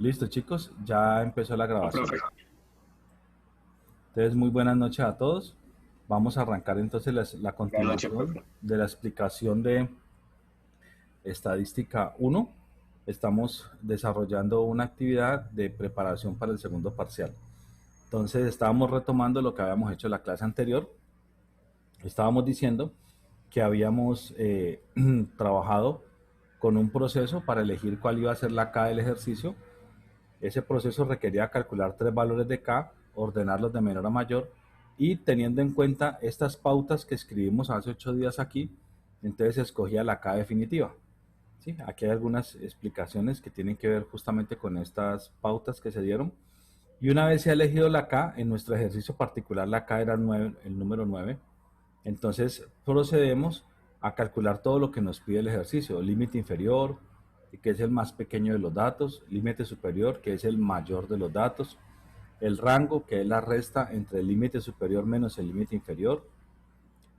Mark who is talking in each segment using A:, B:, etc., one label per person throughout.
A: Listo, chicos, ya empezó la
B: No,
A: grabación.
B: profe.
A: Entonces, muy buenas noches a todos. Vamos a arrancar entonces la
B: Buenas noches,
A: continuación
B: profe.
A: de la explicación de estadística uno. Estamos desarrollando una actividad de preparación para el segundo parcial. Entonces, estábamos retomando lo que habíamos hecho en la clase anterior. Estábamos diciendo que habíamos trabajado con un proceso para elegir cuál iba a ser la K del ejercicio. Ese proceso requería calcular tres valores de K, ordenarlos de menor a mayor y teniendo en cuenta estas pautas que escribimos hace 8 días aquí, entonces escogía la K definitiva. ¿Sí? Aquí hay algunas explicaciones que tienen que ver justamente con estas pautas que se dieron. Y una vez se ha elegido la K, en nuestro ejercicio particular la K era el número 9, entonces procedemos a calcular todo lo que nos pide el ejercicio, límite inferior, que es el más pequeño de los datos, límite superior, que es el mayor de los datos, el rango, que es la resta entre el límite superior menos el límite inferior,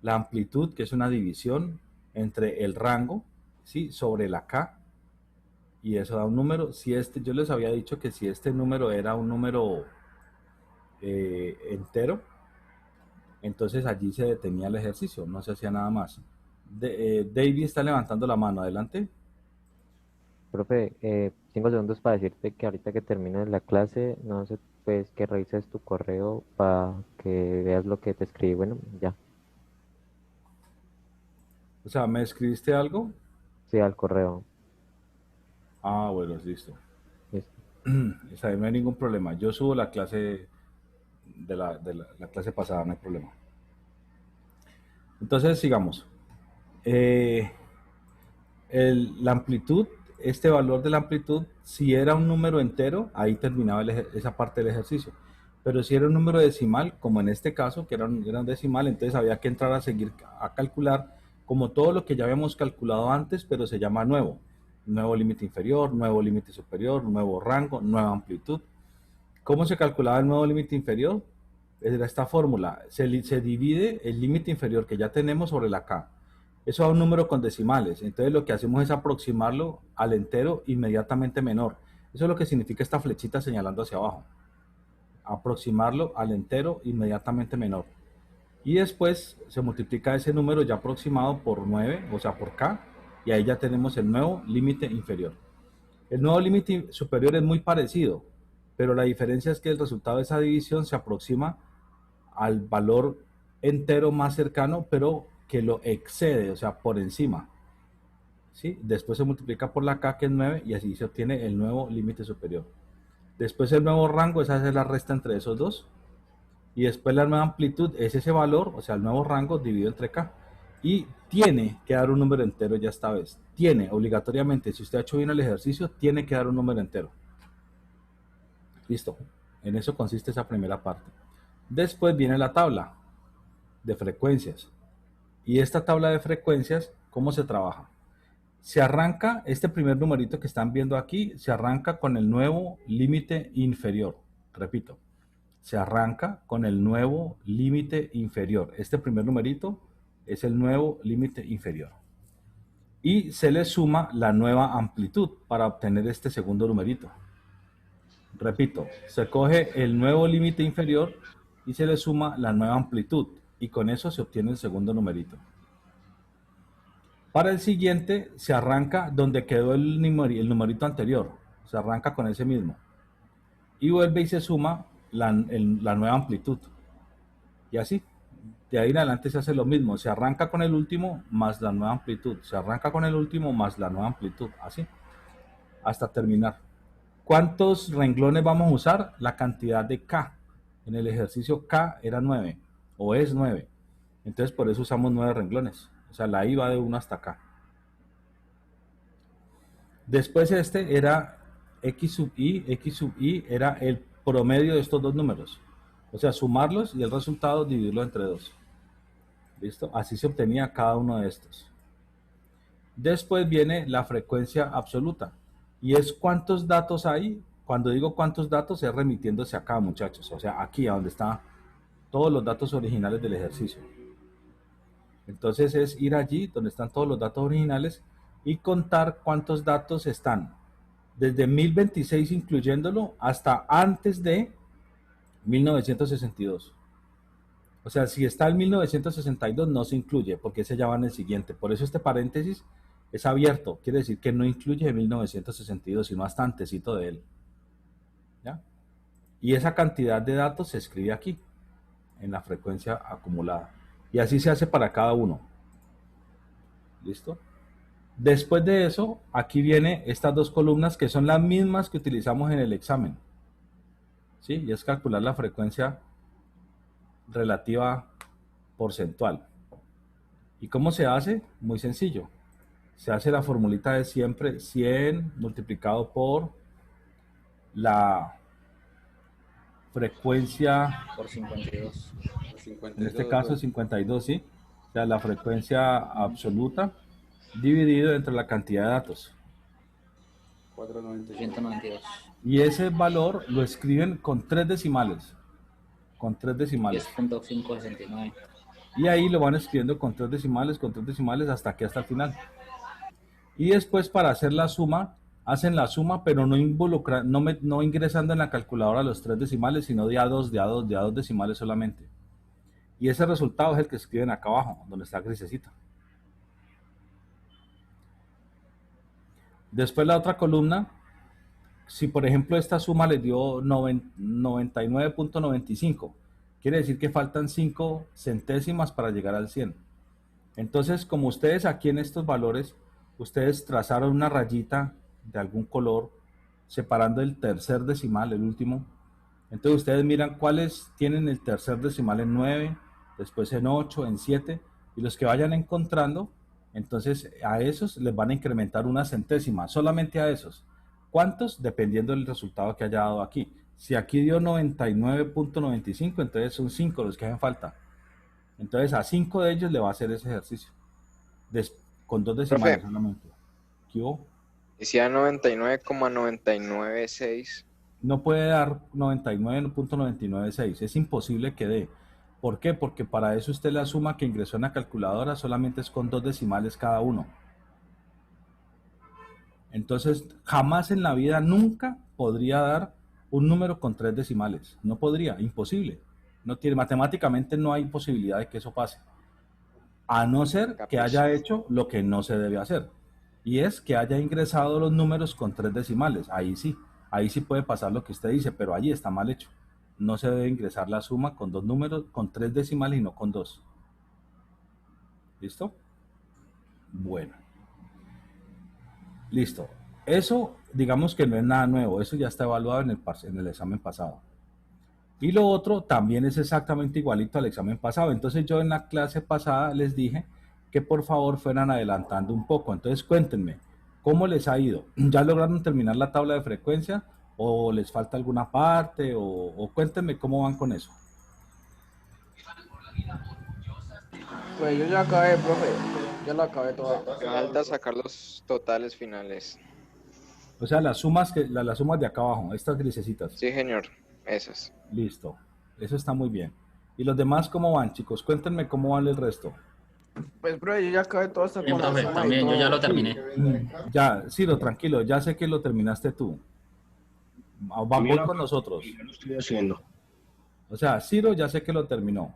A: la amplitud, que es una división entre el rango, ¿sí? Sobre la K, y eso da un número. Si yo les había dicho que si este número era un número entero, entonces allí se detenía el ejercicio, no se hacía nada más. David está levantando la mano, adelante.
C: Profe, 5 segundos para decirte que ahorita que termines la clase, no sé, pues que revises tu correo para que veas lo que te escribí. Bueno, ya,
A: O sea, ¿me escribiste algo?
C: sí, al correo.
A: Ah, bueno, listo.
C: Listo.
A: O sea, no hay ningún problema. Yo subo la clase la clase pasada, no hay problema. Entonces, sigamos. Eh, la amplitud, este valor de la amplitud, si era un número entero, ahí terminaba esa parte del ejercicio. Pero si era un número decimal, como en este caso, que era un decimal, entonces había que entrar a seguir a calcular como todo lo que ya habíamos calculado antes, pero se llama nuevo. Nuevo límite inferior, nuevo límite superior, nuevo rango, nueva amplitud. ¿Cómo se calculaba el nuevo límite inferior? Era esta fórmula. Se divide el límite inferior que ya tenemos sobre la K. Eso da un número con decimales. Entonces lo que hacemos es aproximarlo al entero inmediatamente menor. Eso es lo que significa esta flechita señalando hacia abajo. Aproximarlo al entero inmediatamente menor. Y después se multiplica ese número ya aproximado por 9, o sea, por K, y ahí ya tenemos el nuevo límite inferior. El nuevo límite superior es muy parecido, pero la diferencia es que el resultado de esa división se aproxima al valor entero más cercano, pero que lo excede, o sea, por encima. ¿Sí? Después se multiplica por la K, que es 9, y así se obtiene el nuevo límite superior. Después el nuevo rango, esa es la resta entre esos dos. Y después la nueva amplitud es ese valor, o sea, el nuevo rango dividido entre K. Y tiene que dar un número entero ya esta vez. Tiene, obligatoriamente, si usted ha hecho bien el ejercicio, tiene que dar un número entero. Listo. En eso consiste esa primera parte. Después viene la tabla de frecuencias. Y esta tabla de frecuencias, ¿cómo se trabaja? Se arranca, este primer numerito que están viendo aquí, se arranca con el nuevo límite inferior. Repito, se arranca con el nuevo límite inferior. Este primer numerito es el nuevo límite inferior. Y se le suma la nueva amplitud para obtener este segundo numerito. Repito, se coge el nuevo límite inferior y se le suma la nueva amplitud. Y con eso se obtiene el segundo numerito. Para el siguiente se arranca donde quedó el numerito anterior. Se arranca con ese mismo. Y vuelve y se suma la nueva amplitud. Y así. De ahí en adelante se hace lo mismo. Se arranca con el último más la nueva amplitud. Se arranca con el último más la nueva amplitud. Así. Hasta terminar. ¿Cuántos renglones vamos a usar? La cantidad de K. En el ejercicio K era 9 o es 9. Entonces por eso usamos 9 renglones. O sea, la I va de 1 hasta K. Después este era X sub I era el promedio de estos dos números. O sea, sumarlos y el resultado dividirlo entre 2. ¿Listo? Así se obtenía cada uno de estos. Después viene la frecuencia absoluta. Y es cuántos datos hay. Cuando digo cuántos datos es remitiéndose acá, muchachos. O sea, aquí a donde están todos los datos originales del ejercicio. Entonces es ir allí donde están todos los datos originales y contar cuántos datos están. desde 1026 incluyéndolo hasta antes de 1962. O sea, si está en 1962 no se incluye porque ese ya va en el siguiente. Por eso este paréntesis es abierto. Quiere decir que no incluye 1962, sino hasta antesito de él. ¿Ya? Y esa cantidad de datos se escribe aquí, en la frecuencia acumulada. Y así se hace para cada uno. ¿Listo? Después de eso, aquí viene estas dos columnas que son las mismas que utilizamos en el examen. ¿Sí? Y es calcular la frecuencia relativa porcentual. ¿Y cómo se hace? Muy sencillo. Se hace la formulita de siempre, 100 multiplicado por la frecuencia,
B: Por 52.
A: en este
D: 52,
A: caso
D: bueno,
A: 52, ¿sí? O sea, la frecuencia absoluta dividido entre la cantidad de datos.
D: 492.
B: 192.
A: Y ese valor lo escriben con tres decimales. Con tres decimales.
B: 10.569.
A: Y ahí lo van escribiendo con tres decimales, hasta que hasta el final. Y después para hacer la suma, hacen la suma, pero no involucra, no ingresando en la calculadora los tres decimales, sino de a dos, de a dos, de a dos decimales solamente. Y ese resultado es el que escriben acá abajo, donde está grisecita. Después la otra columna, si por ejemplo esta suma les dio 99.95, quiere decir que faltan 5 centésimas para llegar al 100. Entonces, como ustedes aquí en estos valores, ustedes trazaron una rayita de algún color separando el tercer decimal, el último. Entonces ustedes miran cuáles tienen el tercer decimal en 9, después en 8, en 7, y los que vayan encontrando, entonces a esos les van a incrementar una centésima, solamente a esos. ¿Cuántos? Dependiendo del resultado que haya dado aquí. Si aquí dio 99.95, entonces son 5 los que hacen falta. Entonces a 5 de ellos le va a hacer ese ejercicio. Con dos decimales
E: Profe,
A: solamente. ¿Qué hubo?
E: decía 99,996.
A: No puede dar 99.996. Es imposible que dé. ¿Por qué? Porque para eso usted la suma que ingresó en la calculadora solamente es con dos decimales cada uno. Entonces, jamás en la vida, nunca podría dar un número con tres decimales. No podría, imposible. No tiene, matemáticamente no hay posibilidad de que eso pase. A no ser que
E: Capiche.
A: haya hecho lo que no se debe hacer. Y es que haya ingresado los números con tres decimales. Ahí sí puede pasar lo que usted dice, pero allí está mal hecho. No se debe ingresar la suma con dos números, con tres decimales y no con dos. ¿Listo? Bueno, listo. Eso, digamos que no es nada nuevo. Eso ya está evaluado en el examen pasado. Y lo otro también es exactamente igualito al examen pasado. Entonces yo en la clase pasada les dije que por favor fueran adelantando un poco. Entonces cuéntenme, ¿cómo les ha ido? ¿Ya lograron terminar la tabla de frecuencia? ¿O les falta alguna parte? O cuéntenme cómo van con eso.
F: Pues yo ya acabé, profe. Ya la acabé toda.
E: Me falta sacar los totales finales.
A: O sea, las sumas, las sumas de acá abajo, estas grisecitas.
E: Sí, señor. Esas.
A: Listo. Eso está muy bien. ¿Y los demás cómo van, chicos? Cuéntenme cómo van el resto.
F: Pues, profe, yo ya acabé todo esto
B: Bien,
F: con la
B: profe,
F: suma y
B: también, yo ya lo
F: todo.
B: terminé.
A: Ya, Ciro, tranquilo, ya sé que lo terminaste tú. Voy con nosotros.
G: Ya lo estoy haciendo.
A: O sea, Ciro ya sé que lo terminó.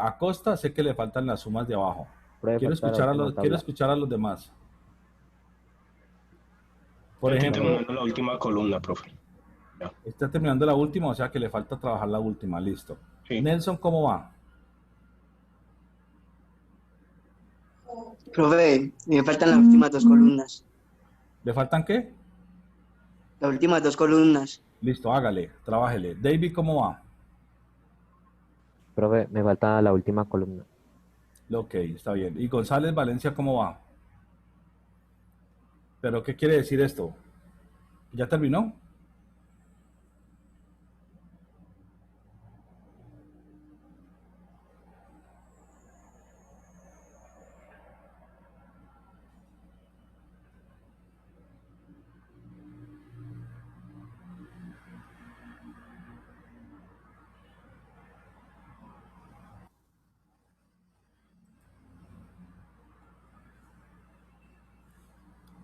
A: Acosta sé que le faltan las sumas de abajo.
C: Profe,
A: Quiero
C: falta la
A: escuchar
C: última
A: quiero
C: tabla.
A: escuchar a los demás. Por
G: Ya estoy
A: ejemplo,
G: terminando la última columna, profe. Ya.
A: está terminando la última, o sea que le falta trabajar la última, listo.
G: Sí.
A: Nelson, ¿cómo va?
H: Profe, me faltan las últimas dos columnas.
A: ¿Le faltan qué?
H: Las últimas dos columnas.
A: Listo, hágale, trabájele. David, ¿cómo va?
C: Profe, me falta la última columna.
A: Ok, está bien. ¿Y González Valencia, cómo va? ¿Pero qué quiere decir esto? ¿Ya terminó?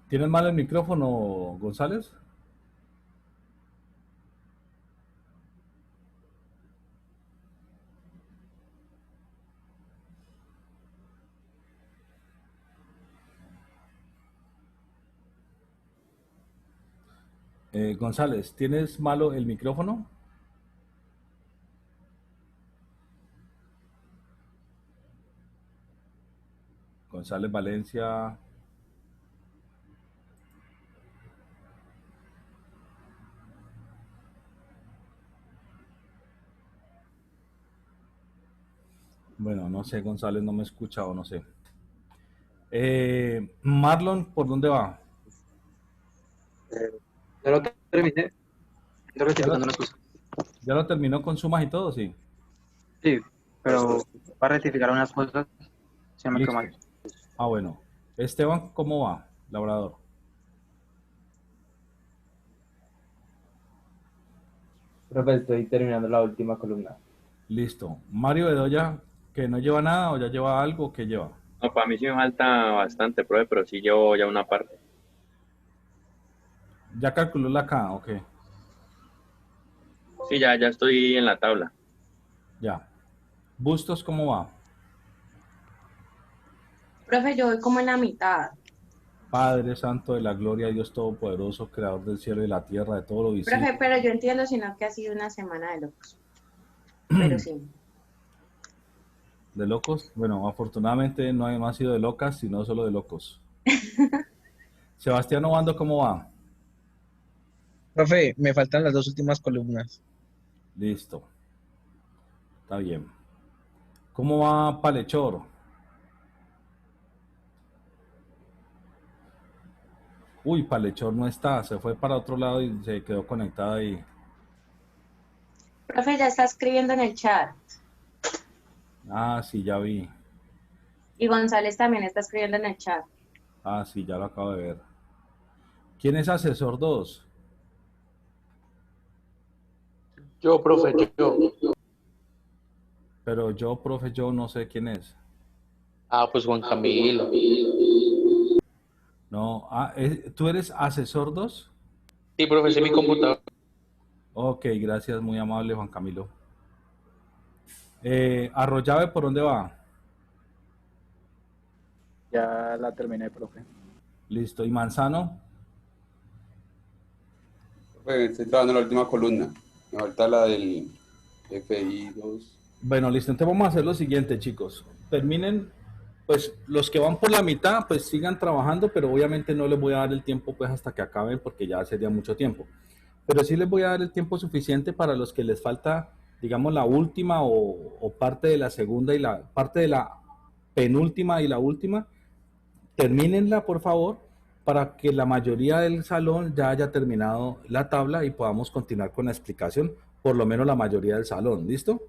A: ¿Tienes mal el micrófono, González? González, ¿tienes malo el micrófono? González Valencia. Bueno, no sé, González no me escucha o no sé. Marlon, ¿por dónde va?
B: Ya lo terminé. Estoy
A: ¿Ya lo,
B: rectificando unas cosas.
A: ya lo terminó con sumas y todo? Sí.
B: Sí, pero para rectificar unas cosas, si no me quedo
A: Listo.
B: mal.
A: Ah, bueno. Esteban, ¿cómo va? Labrador.
I: Profe, estoy terminando la última columna.
A: Listo. Mario Bedoya, que no lleva nada o ya lleva algo, ¿qué lleva?
J: No, para mí sí me falta bastante, profe, pero sí llevo ya una parte.
A: ¿Ya calculó la K? Ok.
J: Sí, ya estoy en la tabla.
A: Ya. Bustos, ¿cómo va?
K: Profe, yo voy como en la mitad.
A: Padre Santo de la Gloria, Dios Todopoderoso, Creador del cielo y la tierra, de todo lo
K: Profe,
A: visible.
K: pero yo entiendo, sino que ha sido una semana de locos. Pero sí.
A: ¿De locos? Bueno, afortunadamente no hay más sido de locas, sino solo de locos. Sebastián Obando, ¿cómo va?
F: Profe, me faltan las dos últimas columnas.
A: Listo. Está bien. ¿Cómo va Palechor? Uy, Palechor no está, se fue para otro lado y se quedó conectada ahí.
K: Profe, ya está escribiendo en el chat.
A: Ah, sí, ya vi.
K: Y González también está escribiendo en el chat.
A: Ah, sí, ya lo acabo de ver. ¿Quién es asesor 2?
F: Yo, profe, yo.
A: Pero yo, profe, yo no sé quién es.
F: Ah, pues Juan Camilo.
A: No, ¿tú eres asesor 2?
F: Sí, profe, ese es mi computador.
A: Ok, gracias, muy amable Juan Camilo. Arroyave, ¿por dónde va?
B: Ya la terminé, profe.
A: Listo. ¿Y Manzano?
D: Profe, estoy trabajando en la última columna. Me falta la del FI2.
A: Bueno, listo. Entonces vamos a hacer lo siguiente, chicos. Terminen, pues los que van por la mitad, pues sigan trabajando, pero obviamente no les voy a dar el tiempo pues hasta que acaben porque ya sería mucho tiempo. Pero sí les voy a dar el tiempo suficiente para los que les falta, digamos, la última o parte de la segunda y la parte de la penúltima y la última. Termínenla, por favor, para que la mayoría del salón ya haya terminado la tabla y podamos continuar con la explicación, por lo menos la mayoría del salón. ¿Listo?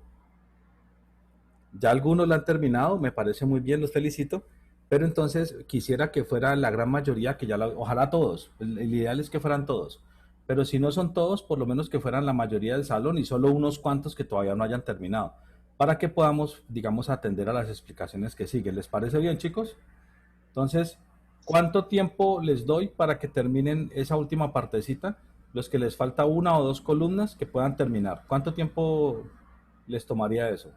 A: Ya algunos la han terminado, me parece muy bien, los felicito, pero entonces quisiera que fuera la gran mayoría, que ojalá todos, el ideal es que fueran todos, pero si no son todos, por lo menos que fueran la mayoría del salón y solo unos cuantos que todavía no hayan terminado, para que podamos, digamos, atender a las explicaciones que siguen. ¿Les parece bien, chicos? Entonces, ¿cuánto tiempo les doy para que terminen esa última partecita? Los que les falta una o dos columnas que puedan terminar. ¿Cuánto tiempo les tomaría eso?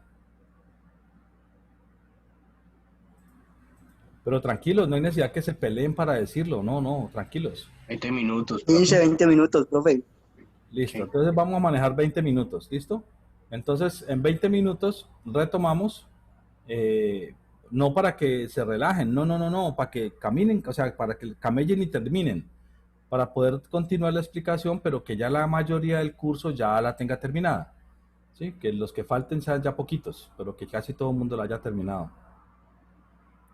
A: Pero tranquilos, no hay necesidad que se peleen para decirlo. No, no, tranquilos.
G: 20 minutos,
H: 15,
G: profe.
H: 20 minutos, profe.
A: Listo,
G: Sí.
A: entonces vamos a manejar 20 minutos, ¿listo? Entonces, en 20 minutos retomamos, eh, no para que se relajen, no, no, no, no, para que caminen, o sea, para que camellen y terminen, para poder continuar la explicación, pero que ya la mayoría del curso ya la tenga terminada, ¿sí? Que los que falten sean ya poquitos, pero que casi todo el mundo la haya terminado.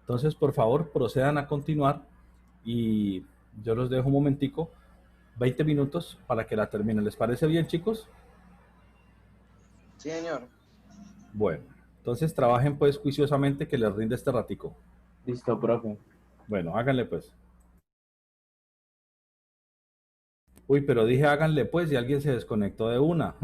A: Entonces, por favor, procedan a continuar y yo los dejo un momentico, 20 minutos para que la terminen. ¿Les parece bien, chicos?
F: Sí, señor.
A: Bueno, entonces trabajen pues juiciosamente que les rinde este ratico.
I: Listo, profe.
A: Bueno, háganle pues. Uy, pero dije háganle pues y alguien se desconectó de una.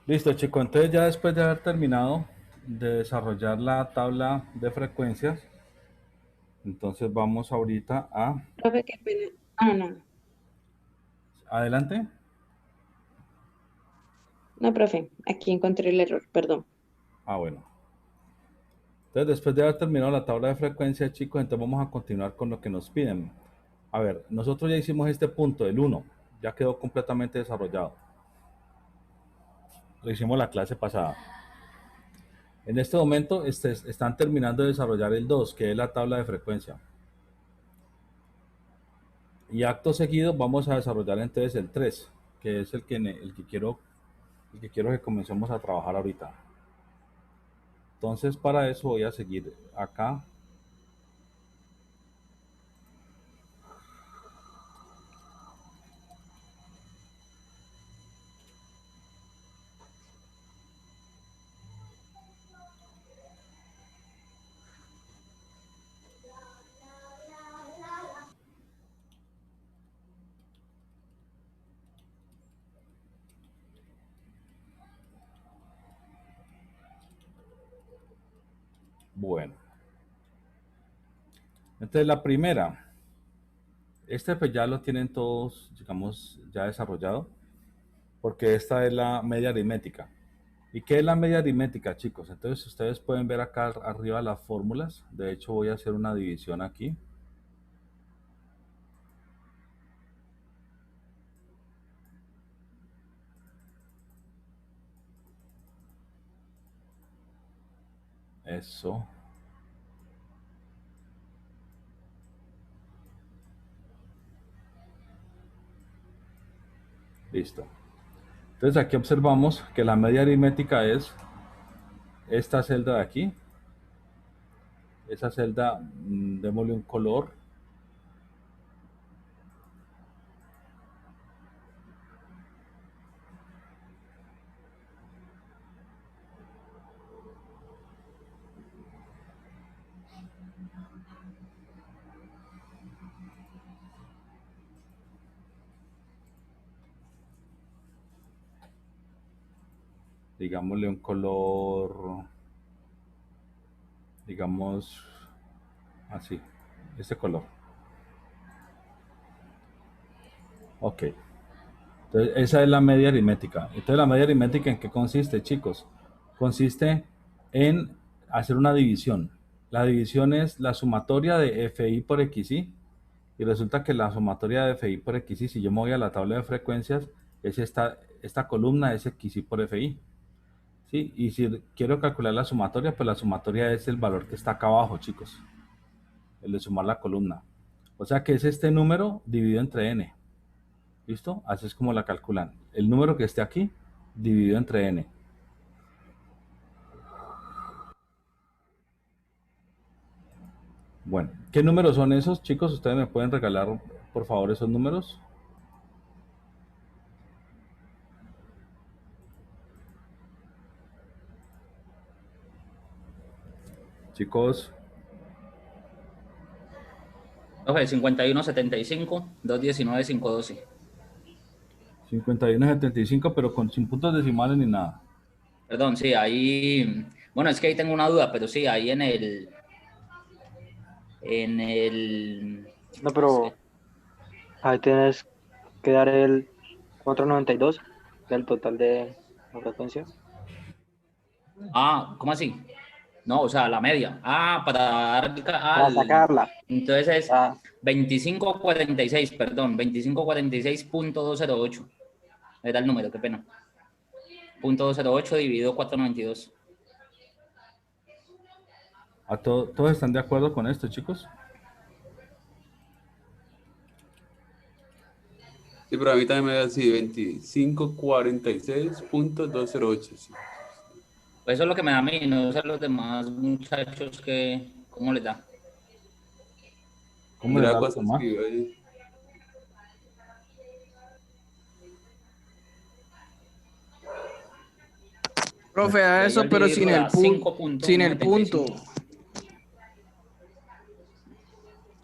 A: Listo, chico. Entonces ya después de haber terminado de desarrollar la tabla de frecuencias, entonces vamos ahorita a...
K: Profe, qué pena. Ah, no.
A: Adelante.
K: No, profe, aquí encontré el error, perdón.
A: Ah, bueno. Entonces después de haber terminado la tabla de frecuencias, chicos, entonces vamos a continuar con lo que nos piden. A ver, nosotros ya hicimos este punto, el 1. Ya quedó completamente desarrollado. Lo hicimos la clase pasada. En este momento están terminando de desarrollar el 2, que es la tabla de frecuencia. Y acto seguido vamos a desarrollar entonces el 3, que es el que quiero que comencemos a trabajar ahorita. Entonces para eso voy a seguir acá. Bueno. Entonces la primera, pues ya lo tienen todos, digamos, ya desarrollado, porque esta es la media aritmética. ¿Y qué es la media aritmética, chicos? Entonces ustedes pueden ver acá arriba las fórmulas. De hecho voy a hacer una división aquí. Eso. Listo. Entonces aquí observamos que la media aritmética es esta celda de aquí. Esa celda, démosle un color. Digámosle un color, digamos así, este color. Ok. Entonces, esa es la media aritmética. Entonces, ¿la media aritmética en qué consiste, chicos? Consiste en hacer una división. La división es la sumatoria de FI por XI. Y resulta que la sumatoria de FI por XI, si yo me voy a la tabla de frecuencias, es esta columna es XI por FI. ¿Sí? Y si quiero calcular la sumatoria, pues la sumatoria es el valor que está acá abajo, chicos. El de sumar la columna. O sea que es este número dividido entre n. ¿Listo? Así es como la calculan. El número que esté aquí dividido entre n. Bueno, ¿qué números son esos, chicos? ¿Ustedes me pueden regalar, por favor, esos números? Chicos,
L: Profe, 5175, 219, 512.
A: 51.75, pero sin puntos decimales ni nada.
L: Perdón, sí, ahí. Bueno, es que ahí tengo una duda, pero sí, ahí en el.
B: No, pero ahí tienes que dar el 492 del total de la frecuencia.
L: Ah, ¿cómo así? No, o sea, la media. Ah,
B: Para sacarla.
L: Entonces es 2546, perdón, 2546.208. Era el número, qué pena. 0.208 dividido 492.
A: ¿Todos están de acuerdo con esto, chicos?
D: Sí, pero a mí también me da así, 2546.208. Sí.
L: Pues eso es lo que me da a mí, no sé los demás muchachos que, ¿cómo les da?
A: ¿Cómo les da los demás?
F: Profe, a eso, pero sin el punto. Sin el punto.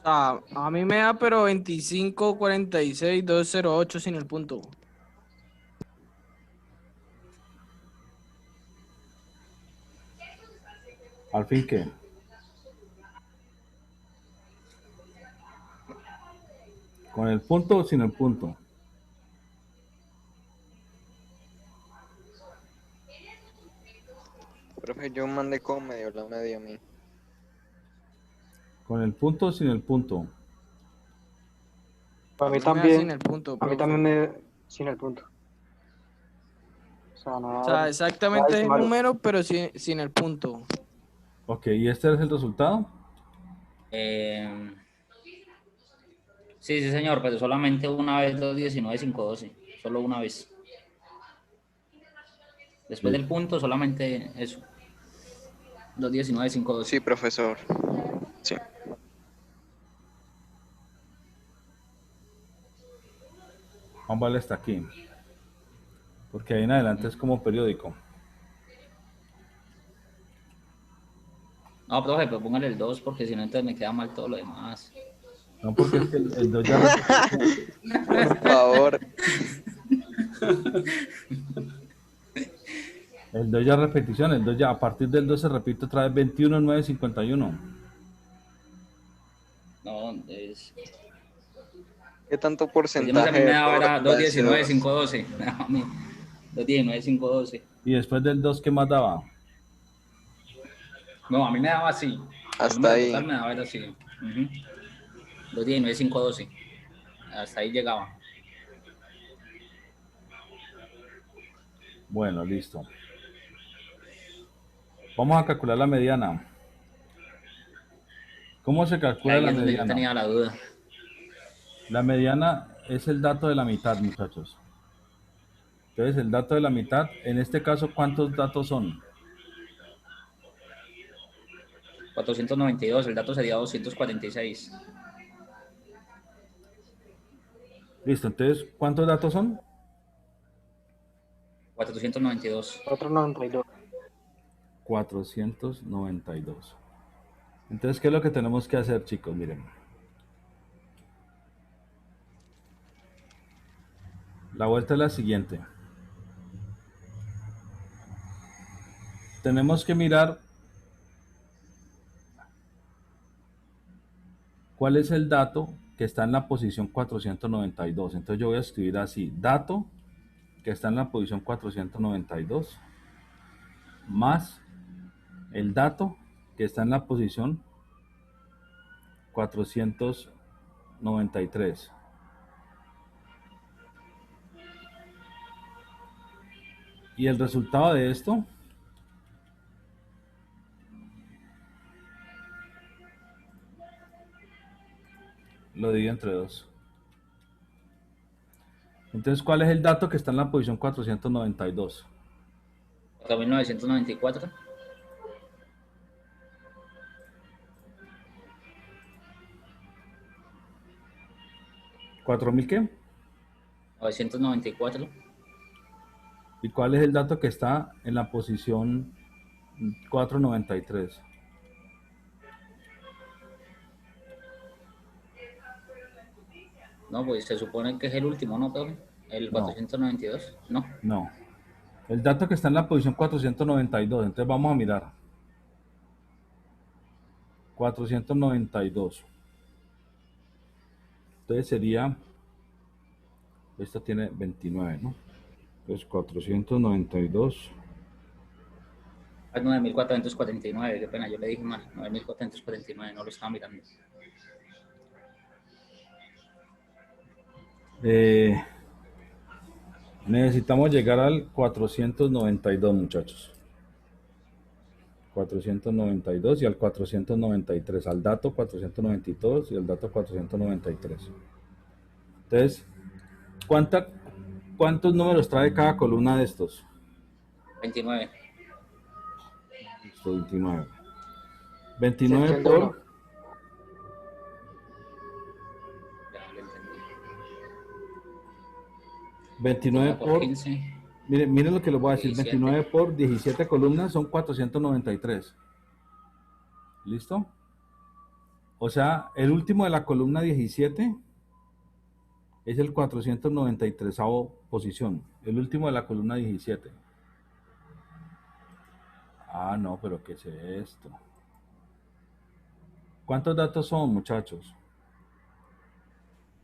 F: A mí me da, pero 2546.208 sin el punto.
A: ¿Al fin qué? ¿Con el punto o sin el punto?
E: Profe, yo mandé como medio la media a mí.
A: ¿Con el punto o sin el punto?
B: A mí
F: me da
B: también.
F: sin el punto,
B: A mí
F: profe.
B: también me sin el punto. O sea,
F: O
B: nada,
F: sea,
B: nada
F: exactamente el
B: decimal.
F: número, pero sin el punto.
A: Ok, ¿y este es el resultado?
L: Sí, sí, señor, pero solamente una vez 219, 512. Solo una vez. Después del
A: Listo.
L: punto, solamente eso. 219, 512.
E: Sí, profesor. Sí.
A: Juan Vale está aquí. Porque ahí en adelante es como periódico.
L: No, profe, pero póngale el 2 porque si no, entonces me queda mal todo lo demás.
A: No, porque es que el 2 ya repetición.
E: Por favor.
A: El 2 ya repetición. El 2 ya, a partir del 2 se repite otra vez 21, 9, 51.
L: No, es...
E: ¿Qué tanto
L: Pues yo no sé, a
E: porcentaje
L: mí me
E: de
L: daba
E: error
L: era
E: da ese
L: 219,
E: 2?
L: 512. A mí, 219, 512.
A: Y después del 2, ¿qué más daba?
L: No, a mí me daba así. El
E: Hasta
L: número
E: ahí.
L: total me daba era así. 219, 512. Hasta ahí llegaba.
A: Bueno, listo. Vamos a calcular la mediana. ¿Cómo se calcula
L: Ahí
A: la
L: es donde yo
A: mediana?
L: tenía la duda.
A: La mediana es el dato de la mitad, muchachos. Entonces, el dato de la mitad, en este caso, ¿cuántos datos son?
L: 492, el dato sería 246.
A: Listo, entonces, ¿cuántos datos son?
L: 492.
B: 492.
A: 492. Entonces, ¿qué es lo que tenemos que hacer, chicos? Miren. La vuelta es la siguiente. Tenemos que mirar cuál es el dato que está en la posición 492. Entonces yo voy a escribir así, dato que está en la posición 492 más el dato que está en la posición 493. Y el resultado de esto lo divido entre 2. Entonces, ¿cuál es el dato que está en la posición 492?
L: 4994.
A: ¿4000 qué?
L: 994.
A: ¿Y cuál es el dato que está en la posición 493?
L: No, pues se supone que es el último, ¿no, profe? El
A: No.
L: 492, ¿no?
A: No. El dato que está en la posición 492. Entonces vamos a mirar. 492. Entonces sería, esta tiene 29, ¿no? Entonces 492.
L: Es 9449, qué pena, yo le dije mal. 9449, no lo estaba mirando.
A: Necesitamos llegar al 492, muchachos. 492 y al 493, al dato 492 y al dato 493. Entonces, ¿cuántos números trae cada columna de estos?
L: 29.
A: Listo, 29. 29 por...
L: Ya lo entendí.
A: 29 por...
L: 15.
A: Miren lo que les voy a decir.
L: 17.
A: 29 por 17 columnas son 493. ¿Listo? O sea, el último de la columna 17 es el 493avo posición. El último de la columna 17. Ah, no, pero ¿qué es esto? ¿Cuántos datos son, muchachos?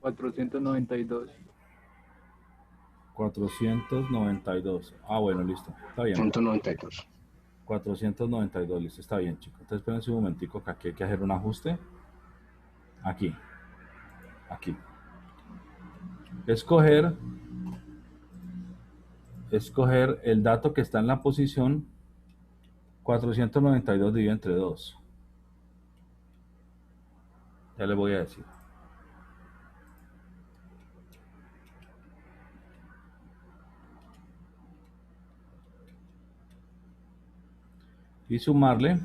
M: 492.
A: 492. Ah, bueno, listo. Está bien.
G: 192.
A: 492, listo. Está bien, chicos. Entonces, espérense un momentico que aquí hay que hacer un ajuste. Aquí. Aquí. Escoger el dato que está en la posición 492 dividido entre 2. Ya les voy a decir. Y sumarle.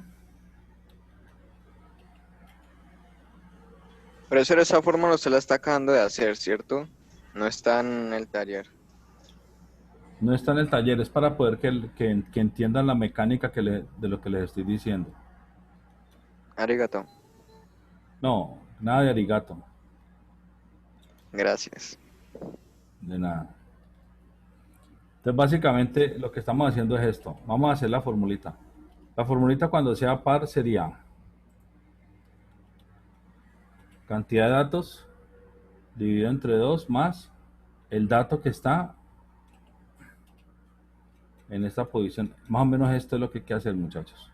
E: Pero eso de esa forma usted la está acabando de hacer, ¿cierto? No está en el taller.
A: No está en el taller, es para poder que entiendan la mecánica de lo que les estoy diciendo.
E: Arigato.
A: No, nada de arigato.
E: Gracias.
A: De nada. Entonces, básicamente, lo que estamos haciendo es esto. Vamos a hacer la formulita. La formulita cuando sea par sería cantidad de datos dividido entre 2 más el dato que está en esta posición. Más o menos esto es lo que hay que hacer, muchachos.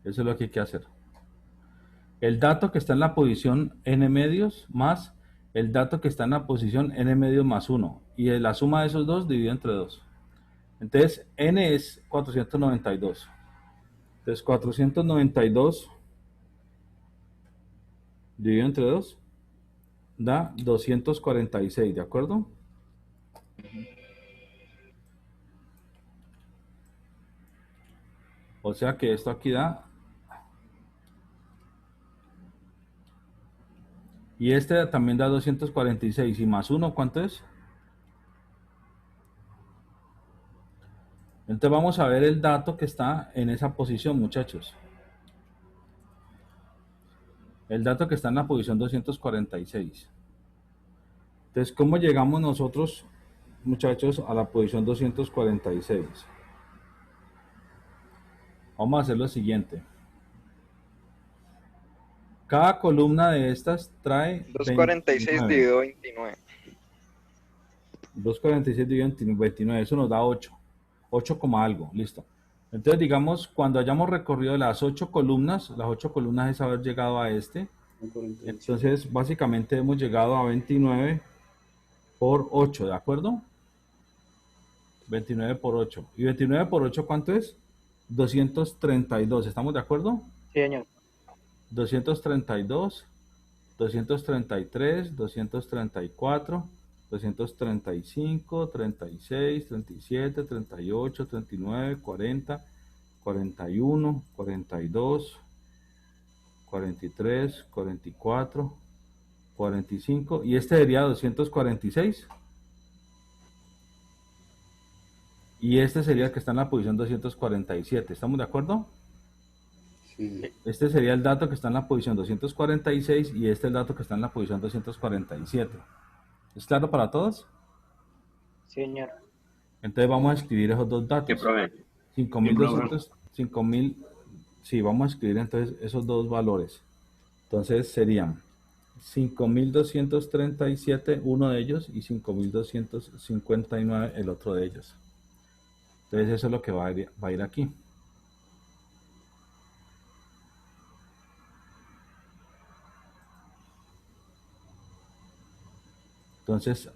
A: Eso es lo que hay que hacer. El dato que está en la posición n medios más el dato que está en la posición n medios más 1. Y la suma de esos dos dividido entre 2. Entonces, n es 492. Entonces, 492 dividido entre 2 da 246, ¿de acuerdo? O sea que esto aquí da... Y este también da 246. Y más 1, ¿cuánto es? Entonces vamos a ver el dato que está en esa posición, muchachos. El dato que está en la posición 246. Entonces, ¿cómo llegamos nosotros, muchachos, a la posición 246? Vamos a hacer lo siguiente. Cada columna de estas trae
E: 246 dividido 29.
A: 246 dividido 29, eso nos da 8. 8 como algo, listo. Entonces, digamos, cuando hayamos recorrido las 8 columnas es haber llegado a este. Entonces, básicamente hemos llegado a 29 por 8, ¿de acuerdo? 29 por 8. ¿Y 29 por 8 cuánto es? 232, ¿estamos de acuerdo?
B: Sí, señor.
A: 232, 233, 234, 235, 36, 37, 38, 39, 40, 41, 42, 43, 44, 45 y este sería 246 y este sería el que está en la posición 247, ¿estamos de acuerdo?
D: Sí.
A: Este sería el dato que está en la posición 246 y este es el dato que está en la posición 247. ¿Es claro para todos?
B: Sí, señor.
A: Entonces vamos a escribir esos dos datos.
J: ¿Qué profe?
A: 5200, 5000, sí, vamos a escribir entonces esos dos valores. Entonces serían 5237 uno de ellos y 5259 el otro de ellos. Entonces eso es lo que va a ir aquí. Entonces,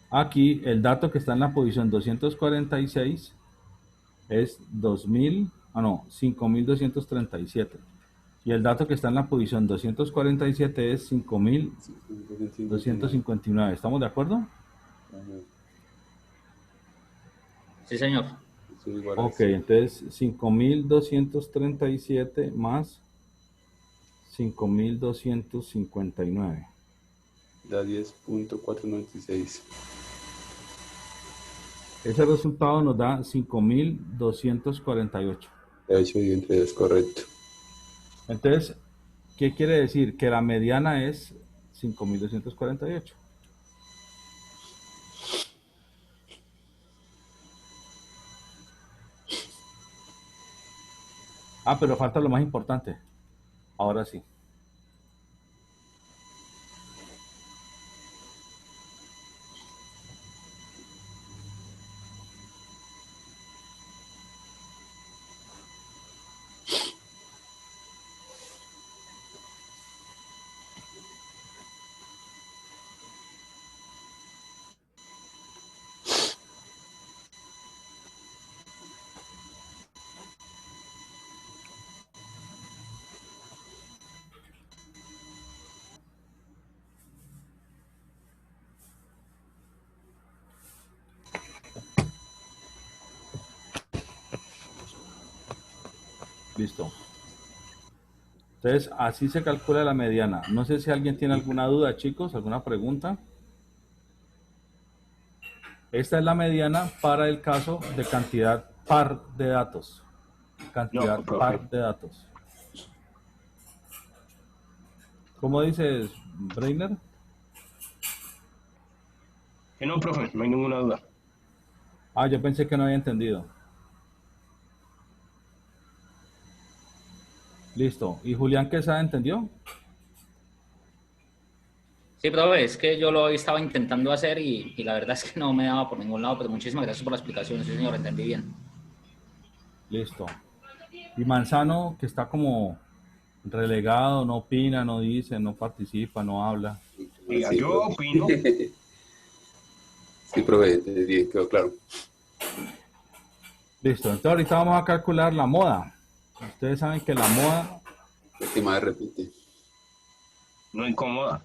A: aquí el dato que está en la posición 246 es 5237. Y el dato que está en la posición 247 es 5259. ¿Estamos de acuerdo?
L: Sí, señor.
A: Ok, entonces 5237 más 5259.
D: Da 10.496.
A: Ese resultado nos da 5248.
D: De hecho, y entre dos, correcto.
A: Entonces, ¿qué quiere decir? Que la mediana es 5248. Ah, pero falta lo más importante. Ahora sí. Listo. Entonces, así se calcula la mediana. No sé si alguien tiene alguna duda, chicos, alguna pregunta. Esta es la mediana para el caso de cantidad par de datos. Cantidad
G: No, profe.
A: par de datos. ¿Cómo dices, Breiner?
G: Que no, profe, no hay ninguna duda.
A: Ah, yo pensé que no había entendido. Listo. ¿Y Julián Quesada entendió?
L: Sí, profe, es que yo lo estaba intentando hacer y la verdad es que no me daba por ningún lado, pero muchísimas gracias por la explicación, sí señor, entendí bien.
A: Listo. Y Manzano, que está como relegado, no opina, no dice, no participa, no habla.
G: Diga,
D: Sí,
G: yo
D: profe.
G: opino.
D: Sí, profe, sí, quedó claro.
A: Listo. Entonces ahorita vamos a calcular la moda. Ustedes saben que la moda...
D: Última vez repite.
G: No incomoda.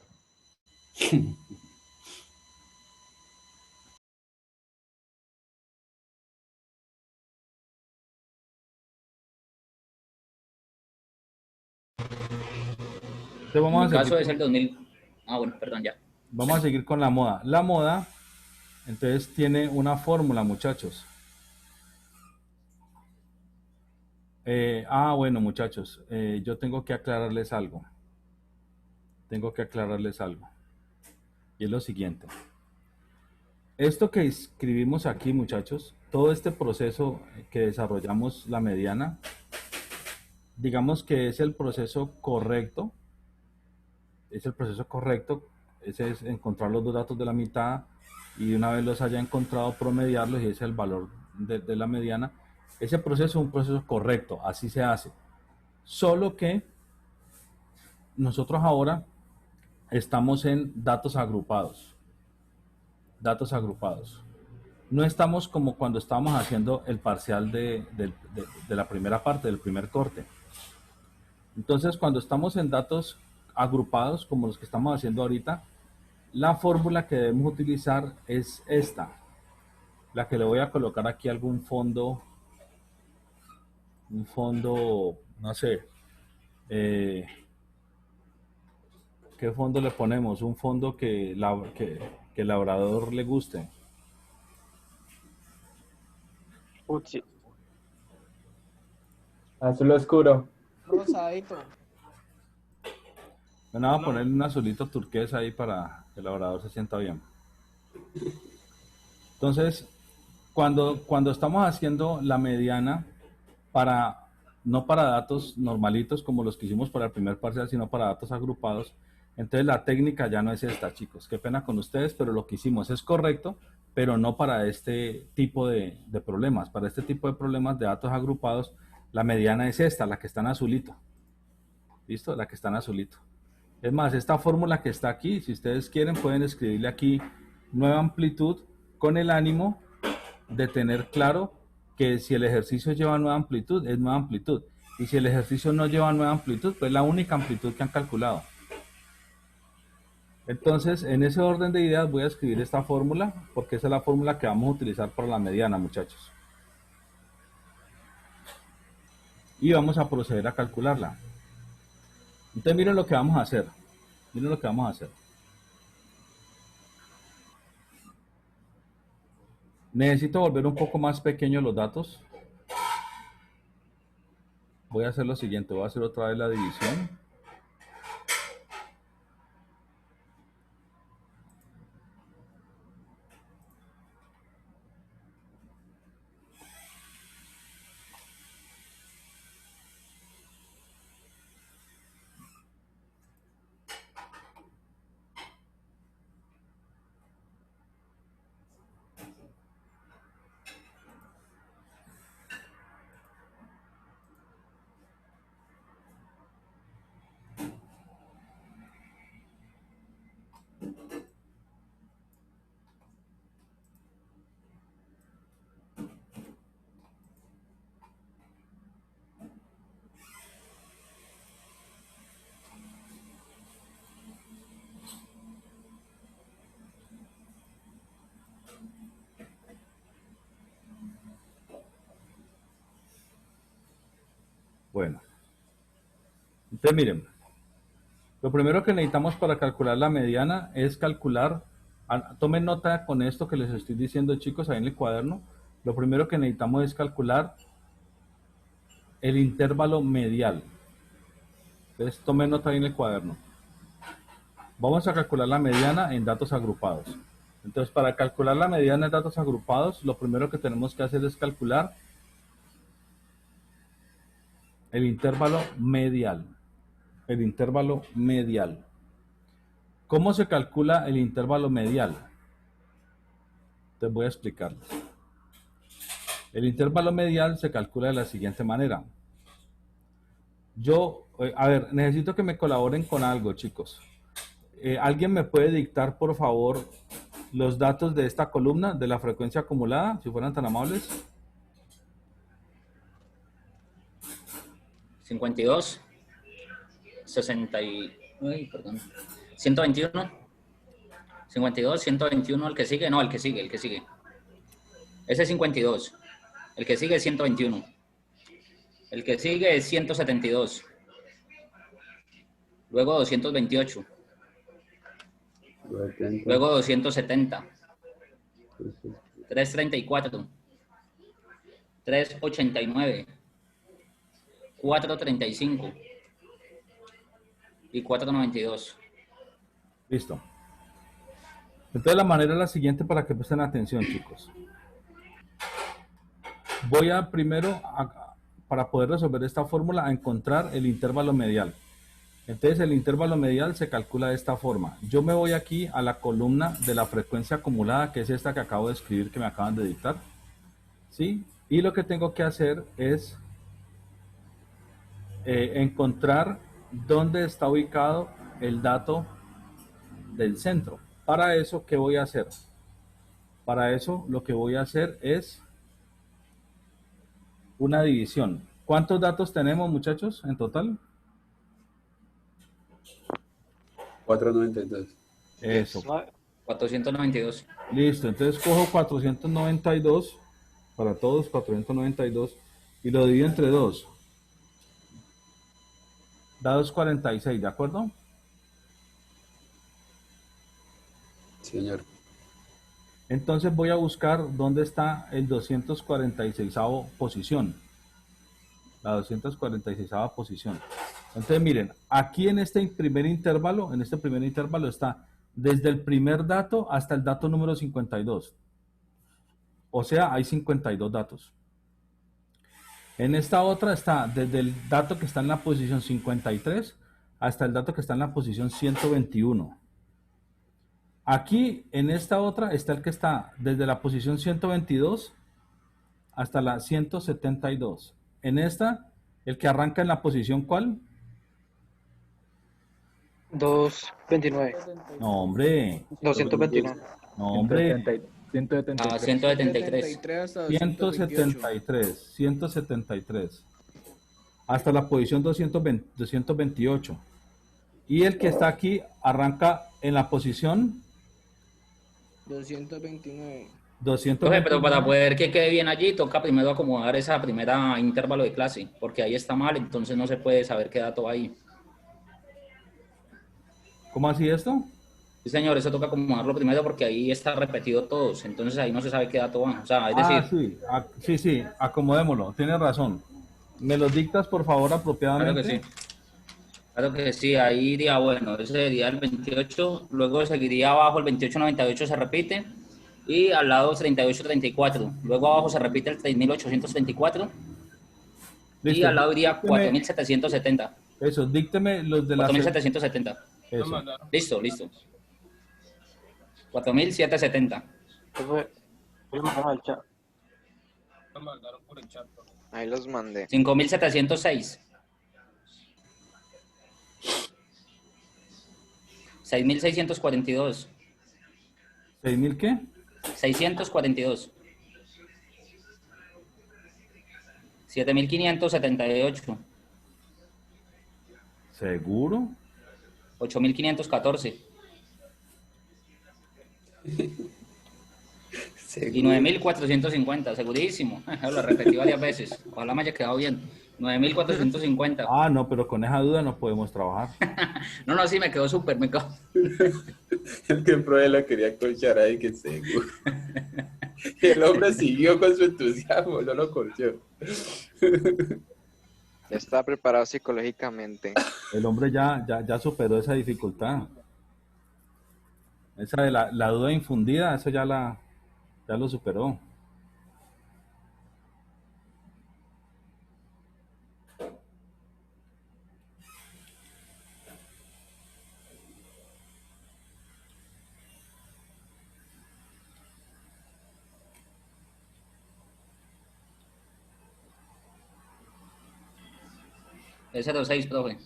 A: Entonces
L: En
A: vamos
L: mi
A: a seguir
L: caso es
A: con,
L: el 2000. Ah, bueno, perdón, ya.
A: vamos a seguir con la moda. La moda, entonces, tiene una fórmula, muchachos. Bueno, muchachos, yo tengo que aclararles algo. Tengo que aclararles algo. Y es lo siguiente. Esto que escribimos aquí, muchachos, todo este proceso que desarrollamos la mediana, digamos que es el proceso correcto. Es el proceso correcto. Ese es encontrar los dos datos de la mitad y una vez los haya encontrado, promediarlos y ese es el valor de la mediana. Ese proceso es un proceso correcto, así se hace. Solo que nosotros ahora estamos en datos agrupados. Datos agrupados. No estamos como cuando estábamos haciendo el parcial de la primera parte, del primer corte. Entonces, cuando estamos en datos agrupados, como los que estamos haciendo ahorita, la fórmula que debemos utilizar es esta, la que le voy a colocar aquí algún fondo, un fondo, no sé, eh, ¿qué fondo le ponemos? Un fondo que el labrador le guste.
B: Utsi.
I: Azul oscuro.
F: Rosadito.
A: Bueno, vamos a ponerle un azulito turquesa ahí para que el labrador se sienta bien. Entonces, cuando estamos haciendo la mediana, no para datos normalitos como los que hicimos para el primer parcial, sino para datos agrupados, entonces la técnica ya no es esta, chicos. Qué pena con ustedes, pero lo que hicimos es correcto, pero no para este tipo de problemas. Para este tipo de problemas de datos agrupados, la mediana es esta, la que está en azulito. ¿Listo? La que está en azulito. Es más, esta fórmula que está aquí, si ustedes quieren, pueden escribirle aquí nueva amplitud con el ánimo de tener claro que si el ejercicio lleva nueva amplitud, es nueva amplitud. Y si el ejercicio no lleva nueva amplitud, pues es la única amplitud que han calculado. Entonces, en ese orden de ideas voy a escribir esta fórmula, porque esa es la fórmula que vamos a utilizar para la mediana, muchachos. Y vamos a proceder a calcularla. Entonces, miren lo que vamos a hacer. Miren lo que vamos a hacer. Necesito volver un poco más pequeños los datos. Voy a hacer lo siguiente, voy a hacer otra vez la división. Bueno, entonces miren, lo primero que necesitamos para calcular la mediana es calcular, tomen nota con esto que les estoy diciendo, chicos, ahí en el cuaderno. Lo primero que necesitamos es calcular el intervalo medial. Entonces tomen nota ahí en el cuaderno. Vamos a calcular la mediana en datos agrupados. Entonces, para calcular la mediana en datos agrupados, lo primero que tenemos que hacer es calcular el intervalo medial. El intervalo medial. ¿Cómo se calcula el intervalo medial? Te voy a explicarles. El intervalo medial se calcula de la siguiente manera. A ver, necesito que me colaboren con algo, chicos. ¿Alguien me puede dictar, por favor, los datos de esta columna, de la frecuencia acumulada, si fueran tan amables?
L: 52, 60 y... Ay, perdón. 121. 52, 121, el que sigue. No, el que sigue. Ese es 52. El que sigue es 121. El que sigue es 172. Luego 228. Luego 270. 334. 389. 435. Y 492.
A: Listo. Entonces la manera es la siguiente para que presten atención, chicos. Voy a primero, para poder resolver esta fórmula, a encontrar el intervalo medial. Entonces el intervalo medial se calcula de esta forma. Yo me voy aquí a la columna de la frecuencia acumulada, que es esta que acabo de escribir, que me acaban de dictar. ¿Sí? Y lo que tengo que hacer es encontrar dónde está ubicado el dato del centro. Para eso, ¿qué voy a hacer? Para eso lo que voy a hacer es una división. ¿Cuántos datos tenemos, muchachos, en total?
D: 492.
A: Eso.
L: 492.
A: Listo, entonces cojo 492 para todos, 492, y lo divido entre 2. Da 246, ¿de acuerdo?
D: Señor.
A: Entonces voy a buscar dónde está el 246avo posición. La 246ava posición. Entonces miren, aquí en este primer intervalo está desde el primer dato hasta el dato número 52. O sea, hay 52 datos. En esta otra está desde el dato que está en la posición 53 hasta el dato que está en la posición 121. Aquí en esta otra está el que está desde la posición 122 hasta la 172. En esta, el que arranca en la posición ¿cuál?
B: 229.
A: No, hombre.
B: 229.
A: No, hombre.
L: 173.
A: 173. Hasta la posición 228. Y el que está aquí arranca en la posición
F: 229.
L: Pero para poder que quede bien allí, toca primero acomodar esa primera intervalo de clase, porque ahí está mal, entonces no se puede saber qué dato hay.
A: ¿Cómo así esto?
L: Sí, señor, eso toca acomodarlo primero porque ahí está repetido todos, entonces ahí no se sabe qué dato va. O sea, es decir...
A: Sí, acomodémoslo, tienes razón. ¿Me los dictas, por favor, apropiadamente?
L: Claro que sí. Claro que sí, ahí iría, bueno, ese sería el 28, luego seguiría abajo el 2898 se repite, y al lado 3834, luego abajo se repite el 3834, y al lado iría 4770.
A: Eso, dícteme los de la...
L: 4770.
A: Eso.
L: Listo. 4770.
E: Ahí los mandé.
L: 5706. 6.642.
A: ¿6.000 qué?
L: 642. 7.578.
A: ¿Seguro?
L: 8.514. Y 9.450, segurísimo. Lo repetí varias veces. Ojalá me haya quedado bien. 9.450.
A: Ah, no, pero con esa duda no podemos trabajar.
L: No, sí, me quedó súper, me quedó.
D: El que profe lo quería colchar ahí, que seguro. Y el hombre siguió con su entusiasmo, no lo colchó.
E: Ya está preparado psicológicamente.
A: El hombre ya superó esa dificultad. Esa de la duda infundida, eso ya lo superó.
L: Es 06, profe.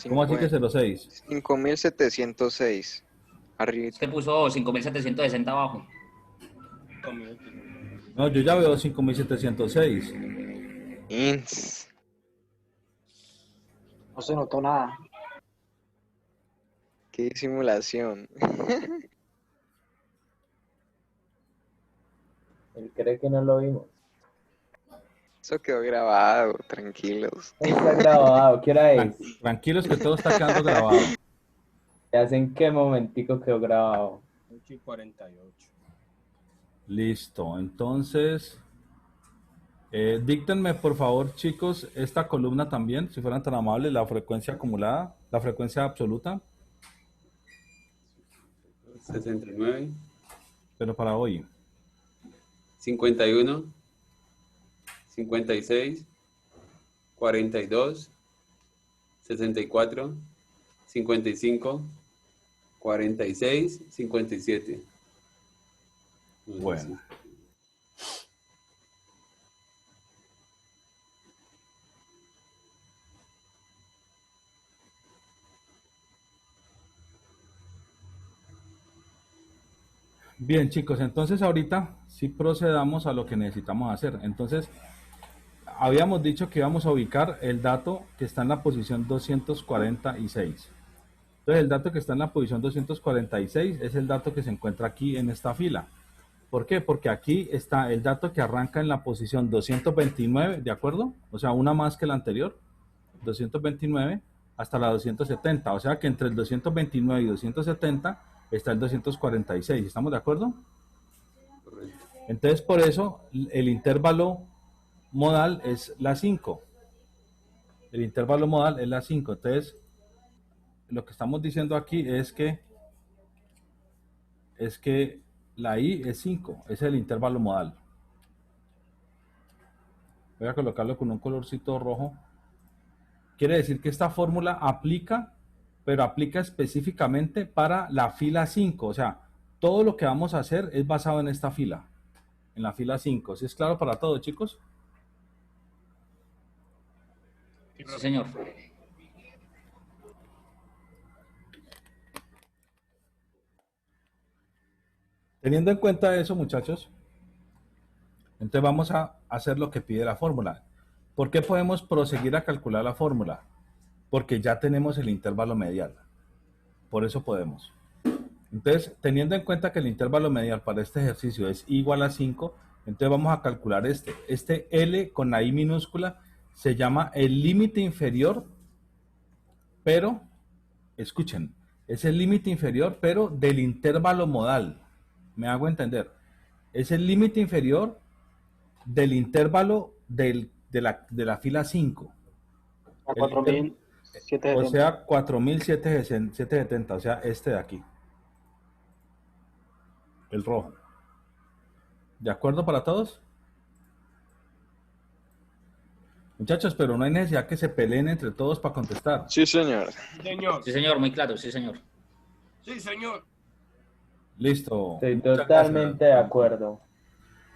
A: ¿Cómo así que 06?
E: 5.706. Arriba.
L: Usted puso 5.760 abajo.
A: No, yo ya veo 5.706.
B: No se notó nada.
E: Qué simulación.
I: Él cree que no lo vimos.
E: Eso quedó grabado, tranquilos.
I: Está grabado, ¿qué hora es?
A: Tranquilos que todo está quedando grabado.
I: ¿Ya sé en qué momentico quedó grabado?
G: 8:48.
A: Listo, entonces díctenme por favor, chicos, esta columna también, si fueran tan amables, la frecuencia acumulada, la frecuencia absoluta.
D: 69.
A: Pero para hoy.
D: 51. 56. 42. 64. 55. 46. 57.
A: Bueno. Bien, chicos, entonces ahorita sí procedamos a lo que necesitamos hacer. Entonces, habíamos dicho que íbamos a ubicar el dato que está en la posición 246. Entonces, el dato que está en la posición 246 es el dato que se encuentra aquí en esta fila. ¿Por qué? Porque aquí está el dato que arranca en la posición 229, ¿de acuerdo? O sea, una más que la anterior, 229, hasta la 270. O sea que entre el 229 y 270 está el 246. ¿Estamos de acuerdo?
D: Correcto.
A: Entonces, por eso, el intervalo modal es la 5. El intervalo modal es la 5. Entonces, lo que estamos diciendo aquí es que la I es 5, es el intervalo modal. Voy a colocarlo con un colorcito rojo. Quiere decir que esta fórmula aplica, pero aplica específicamente para la fila 5. O sea, todo lo que vamos a hacer es basado en esta fila, en la fila 5. ¿Sí es claro para todos, chicos?
L: Sí, señor.
A: Teniendo en cuenta eso, muchachos, entonces vamos a hacer lo que pide la fórmula. ¿Por qué podemos proseguir a calcular la fórmula? Porque ya tenemos el intervalo medial. Por eso podemos. Entonces, teniendo en cuenta que el intervalo medial para este ejercicio es igual a 5, entonces vamos a calcular este. Este L con la I minúscula se llama el límite inferior, pero, escuchen, es el límite inferior, pero del intervalo modal. ¿Me hago entender? Es el límite inferior del intervalo de la fila 5.
B: A 4.770.
A: O sea, 4.770, o sea, este de aquí. El rojo. ¿De acuerdo para todos? Muchachos, pero no hay necesidad que se peleen entre todos para contestar.
E: Sí, señor.
G: Señor.
L: Sí, señor, muy claro, sí, señor.
G: Sí, señor.
A: Listo.
I: Estoy
A: Muchas
I: totalmente
A: gracias.
I: de acuerdo.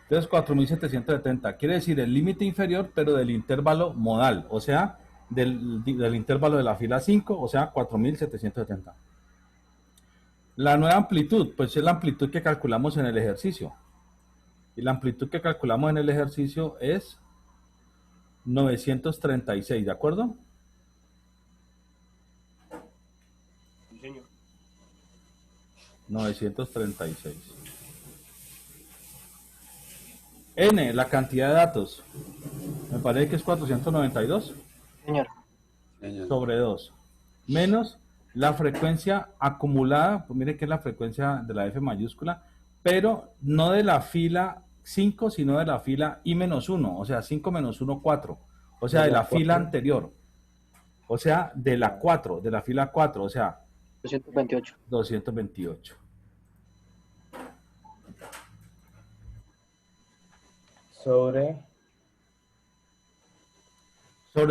A: Entonces 4770 quiere decir el límite inferior, pero del intervalo modal, o sea, del intervalo de la fila 5, o sea, 4770. La nueva amplitud, pues es la amplitud que calculamos en el ejercicio. Y la amplitud que calculamos en el ejercicio es 936, ¿de acuerdo?
G: Sí, señor.
A: 936. N, la cantidad de datos. Me parece que es 492.
B: Señor.
A: Sobre 2. Menos la frecuencia acumulada. Pues mire que es la frecuencia de la F mayúscula, pero no de la fila 5, sino de la fila I-1. O sea, 5 menos 1, 4. O sea, de la fila anterior. O sea, de la 4, de la fila 4. O sea,
B: 228.
A: 228. Sobre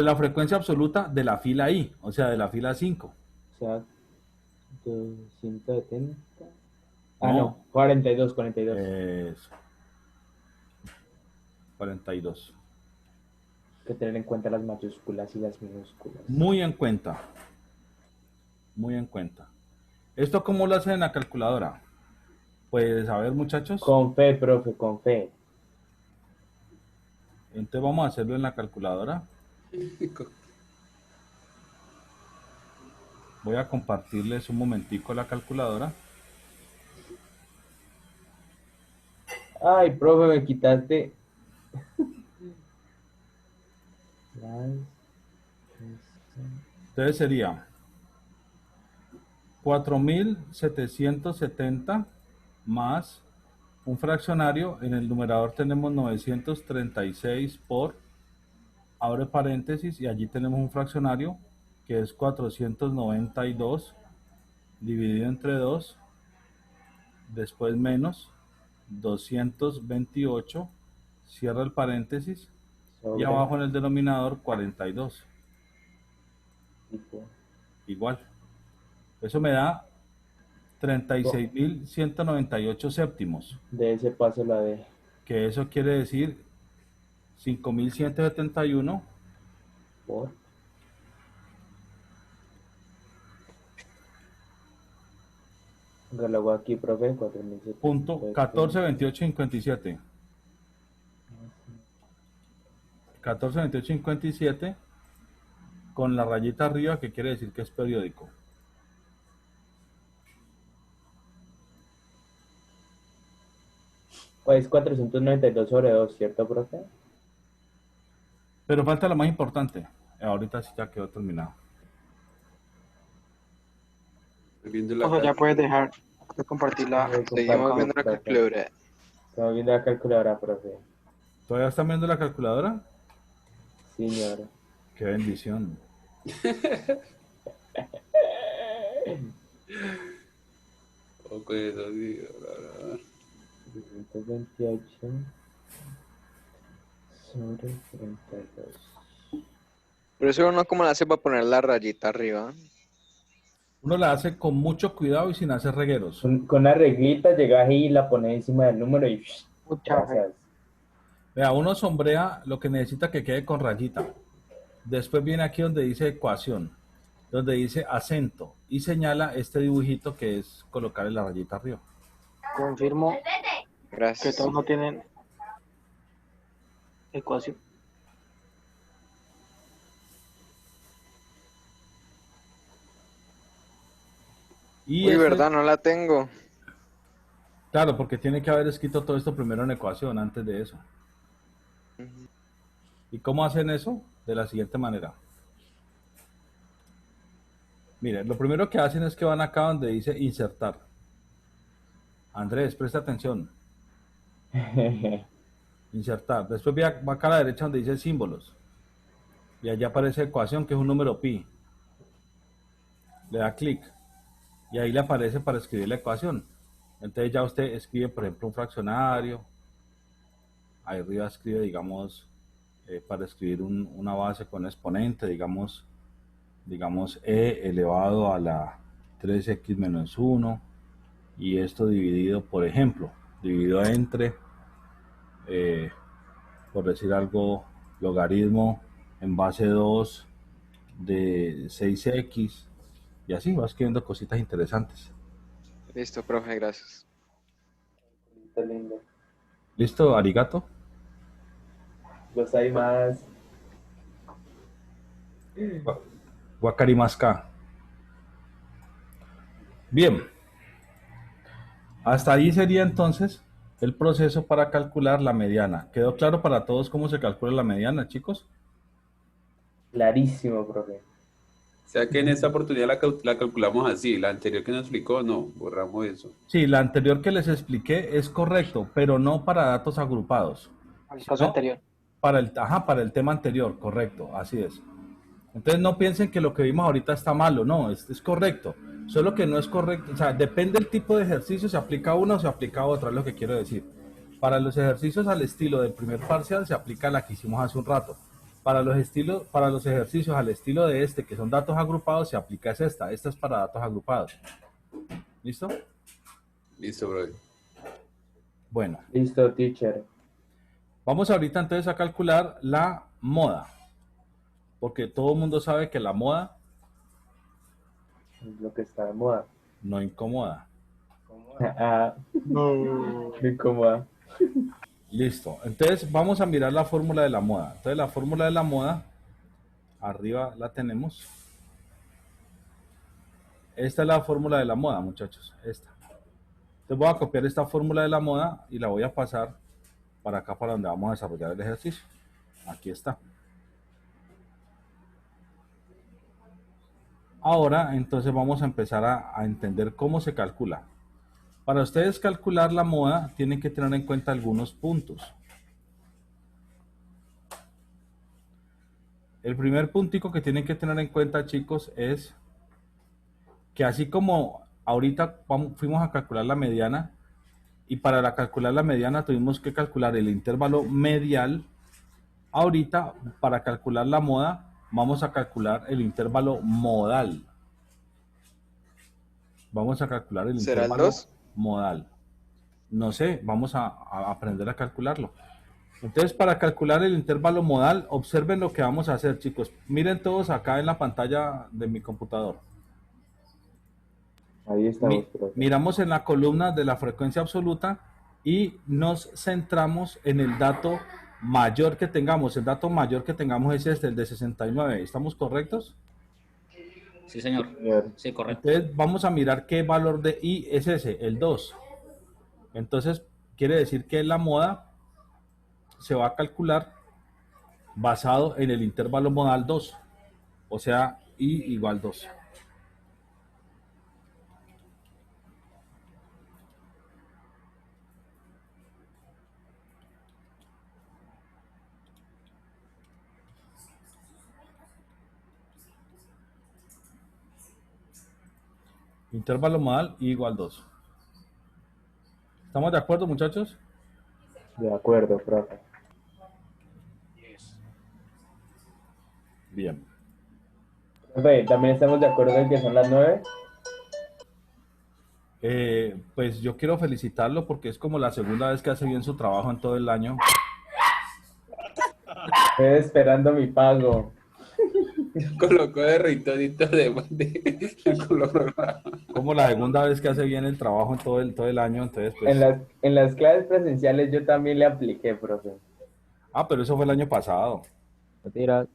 A: la frecuencia absoluta de la fila I, o sea, de la fila 5.
I: O sea, 270.
A: No.
I: No, 42.
A: Eso. 42.
I: Hay que tener en cuenta las mayúsculas y las minúsculas.
A: Muy en cuenta. Muy en cuenta. ¿Esto cómo lo hacen en la calculadora? Pues, a ver, muchachos.
I: Con fe, profe, con fe.
A: Entonces vamos a hacerlo en la calculadora. Voy a compartirles un momentico la calculadora.
I: Ay, profe, me quitaste.
A: Entonces sería 4770 más un fraccionario. En el numerador tenemos 936 por, abre paréntesis, y allí tenemos un fraccionario que es 492 dividido entre 2, después menos 228, cierra el paréntesis, y abajo en el denominador 42. Igual. Eso me da 36.198 séptimos.
I: De ese paso la D.
A: Que eso quiere decir 5.171
I: por lo hago aquí, profe, 4.700.
A: punto 142857. 142857 con la rayita arriba, que quiere decir que es periódico.
I: Pues 492 sobre 2, ¿cierto, profe?
A: Pero falta lo más importante. Ahorita sí ya quedó terminado.
B: Ojo, ya puedes dejar de compartirla.
E: Seguimos viendo la calculadora.
I: Estamos viendo la calculadora, profe.
A: ¿Todavía están viendo la calculadora?
I: Sí, señora.
A: Qué bendición.
D: Poco de eso, sí,
I: 228 sobre 32.
E: Pero eso uno como la hace para poner la rayita arriba.
A: Uno la hace con mucho cuidado y sin hacer regueros.
I: Con una reglita llegas ahí y la pones encima del número y...
B: Gracias.
A: Vea, uno sombrea lo que necesita que quede con rayita. Después viene aquí donde dice ecuación, donde dice acento, y señala este dibujito que es colocarle la rayita arriba.
B: Confirmo
E: Gracias.
B: que todos no tienen ecuación.
A: Y
E: Uy, verdad, no la tengo.
A: Claro, porque tiene que haber escrito todo esto primero en ecuación antes de eso. ¿Y cómo hacen eso? De la siguiente manera. Miren, lo primero que hacen es que van acá donde dice insertar. Andrés, presta atención. Insertar. Después va acá a la derecha donde dice símbolos. Y allá aparece ecuación, que es un número pi. Le da clic. Y ahí le aparece para escribir la ecuación. Entonces ya usted escribe, por ejemplo, un fraccionario. Ahí arriba escribe, digamos, para escribir una base con exponente, digamos e elevado a la 3x menos 1. Y esto dividido, por ejemplo, dividido entre por decir algo, logaritmo en base 2 de 6x, y así vas escribiendo cositas interesantes.
E: Listo, profe, gracias.
I: Está lindo.
A: ¿Listo, arigato?
I: Los hay más.
A: Wakarimaska. Bien. Hasta ahí sería entonces el proceso para calcular la mediana. ¿Quedó claro para todos cómo se calcula la mediana, chicos?
I: Clarísimo, profe.
D: O sea que en esta oportunidad la calculamos así. La anterior que nos explicó, no, borramos eso.
A: Sí, la anterior que les expliqué es correcto, pero no para datos agrupados.
B: El caso anterior.
A: Para el tema anterior, correcto, así es. Entonces no piensen que lo que vimos ahorita está malo, no, es correcto. Solo que no es correcto, o sea, depende del tipo de ejercicio, se aplica uno o se aplica otro, es lo que quiero decir. Para los ejercicios al estilo del primer parcial se aplica la que hicimos hace un rato. Para los ejercicios al estilo de este, que son datos agrupados, se aplica esta es para datos agrupados. ¿Listo?
D: Listo, bro.
A: Bueno.
I: Listo, teacher.
A: Vamos ahorita entonces a calcular la moda. Porque todo el mundo sabe que la moda
I: Es lo que está de moda.
A: no incomoda.
I: No incomoda.
A: Listo. Entonces vamos a mirar la fórmula de la moda. Entonces la fórmula de la moda, arriba la tenemos. Esta es la fórmula de la moda, muchachos. Esta. Entonces voy a copiar esta fórmula de la moda y la voy a pasar para acá, para donde vamos a desarrollar el ejercicio. Aquí está. Ahora, entonces vamos a empezar a entender cómo se calcula. Para ustedes calcular la moda, tienen que tener en cuenta algunos puntos. El primer puntico que tienen que tener en cuenta, chicos, es que así como ahorita fuimos a calcular la mediana, y para calcular la mediana tuvimos que calcular el intervalo medial, ahorita para calcular la moda vamos a calcular el intervalo modal. Vamos a calcular el intervalo modal. No sé, vamos a aprender a calcularlo. Entonces, para calcular el intervalo modal, observen lo que vamos a hacer, chicos. Miren todos acá en la pantalla de mi computador.
I: Ahí estamos.
A: Miramos en la columna de la frecuencia absoluta y nos centramos en el dato mayor que tengamos. El dato mayor que tengamos es este, el de 69. ¿Estamos correctos?
L: Sí, señor. Sí, correcto.
A: Entonces vamos a mirar qué valor de I es ese, el 2. Entonces quiere decir que la moda se va a calcular basado en el intervalo modal 2. O sea, I igual 2. Intervalo modal I igual 2. ¿Estamos de acuerdo, muchachos?
I: De acuerdo, profe.
A: Bien.
I: Profe, ¿también estamos de acuerdo en que son las 9?
A: Pues yo quiero felicitarlo porque es como la segunda vez que hace bien su trabajo en todo el año.
I: Estoy esperando mi pago.
D: Colocó de ritodito de color.
A: Como la segunda vez que hace bien el trabajo en todo el año, entonces pues...
I: En las clases presenciales yo también le apliqué, profe.
A: Ah, pero eso fue el año pasado.
C: Mentira.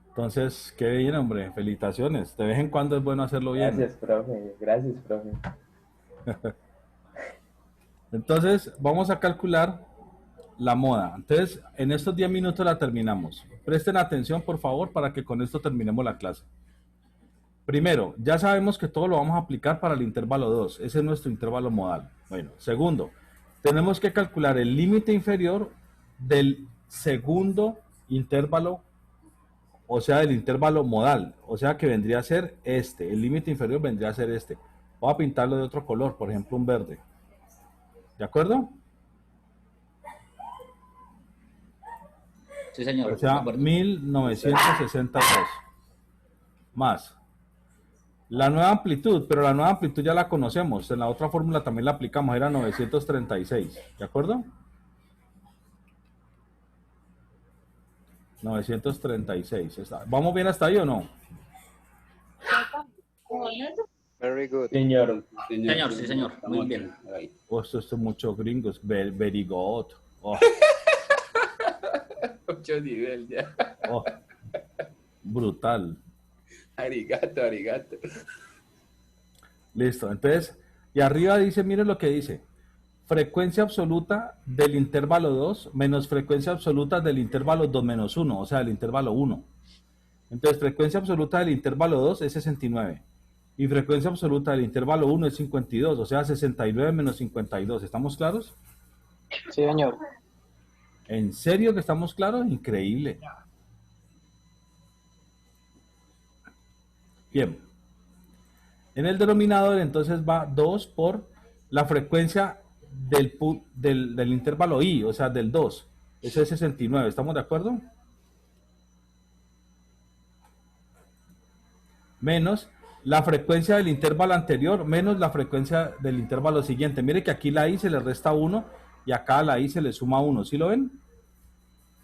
A: Entonces, qué bien, hombre. Felicitaciones. De vez en cuando es bueno hacerlo bien.
I: Gracias, profe. Gracias, profe.
A: Entonces, vamos a calcular la moda. Entonces, en estos 10 minutos la terminamos. Presten atención, por favor, para que con esto terminemos la clase. Primero, ya sabemos que todo lo vamos a aplicar para el intervalo 2. Ese es nuestro intervalo modal. Bueno, segundo, tenemos que calcular el límite inferior del segundo intervalo, o sea, del intervalo modal. O sea, que vendría a ser este. El límite inferior vendría a ser este. Voy a pintarlo de otro color, por ejemplo, un verde. ¿De acuerdo?
L: Sí, señor.
A: O sea, 1962 más La nueva amplitud, pero la nueva amplitud ya la conocemos. En la otra fórmula también la aplicamos, era 936. ¿De acuerdo? 936. ¿Vamos bien hasta ahí o no?
E: Very good.
I: Señor.
L: Señor, sí, señor. Muy bien.
A: Oh, esto es muchos gringos. Very good. Oh,
D: 8 nivel ya.
A: oh, brutal.
D: Arigato, arigato.
A: Listo. Entonces, y arriba dice, miren lo que dice. Frecuencia absoluta del intervalo 2 menos frecuencia absoluta del intervalo 2 menos 1, o sea, del intervalo 1. Entonces, frecuencia absoluta del intervalo 2 es 69. Y frecuencia absoluta del intervalo 1 es 52, o sea, 69 menos 52. ¿Estamos claros?
B: Sí, señor.
A: ¿En serio que estamos claros? Increíble. Bien. En el denominador, entonces, va 2 por la frecuencia del intervalo i, o sea, del 2. Ese es 69. ¿Estamos de acuerdo? Menos la frecuencia del intervalo anterior menos la frecuencia del intervalo siguiente. Mire que aquí la i se le resta 1 y acá a la i se le suma 1. ¿Sí lo ven?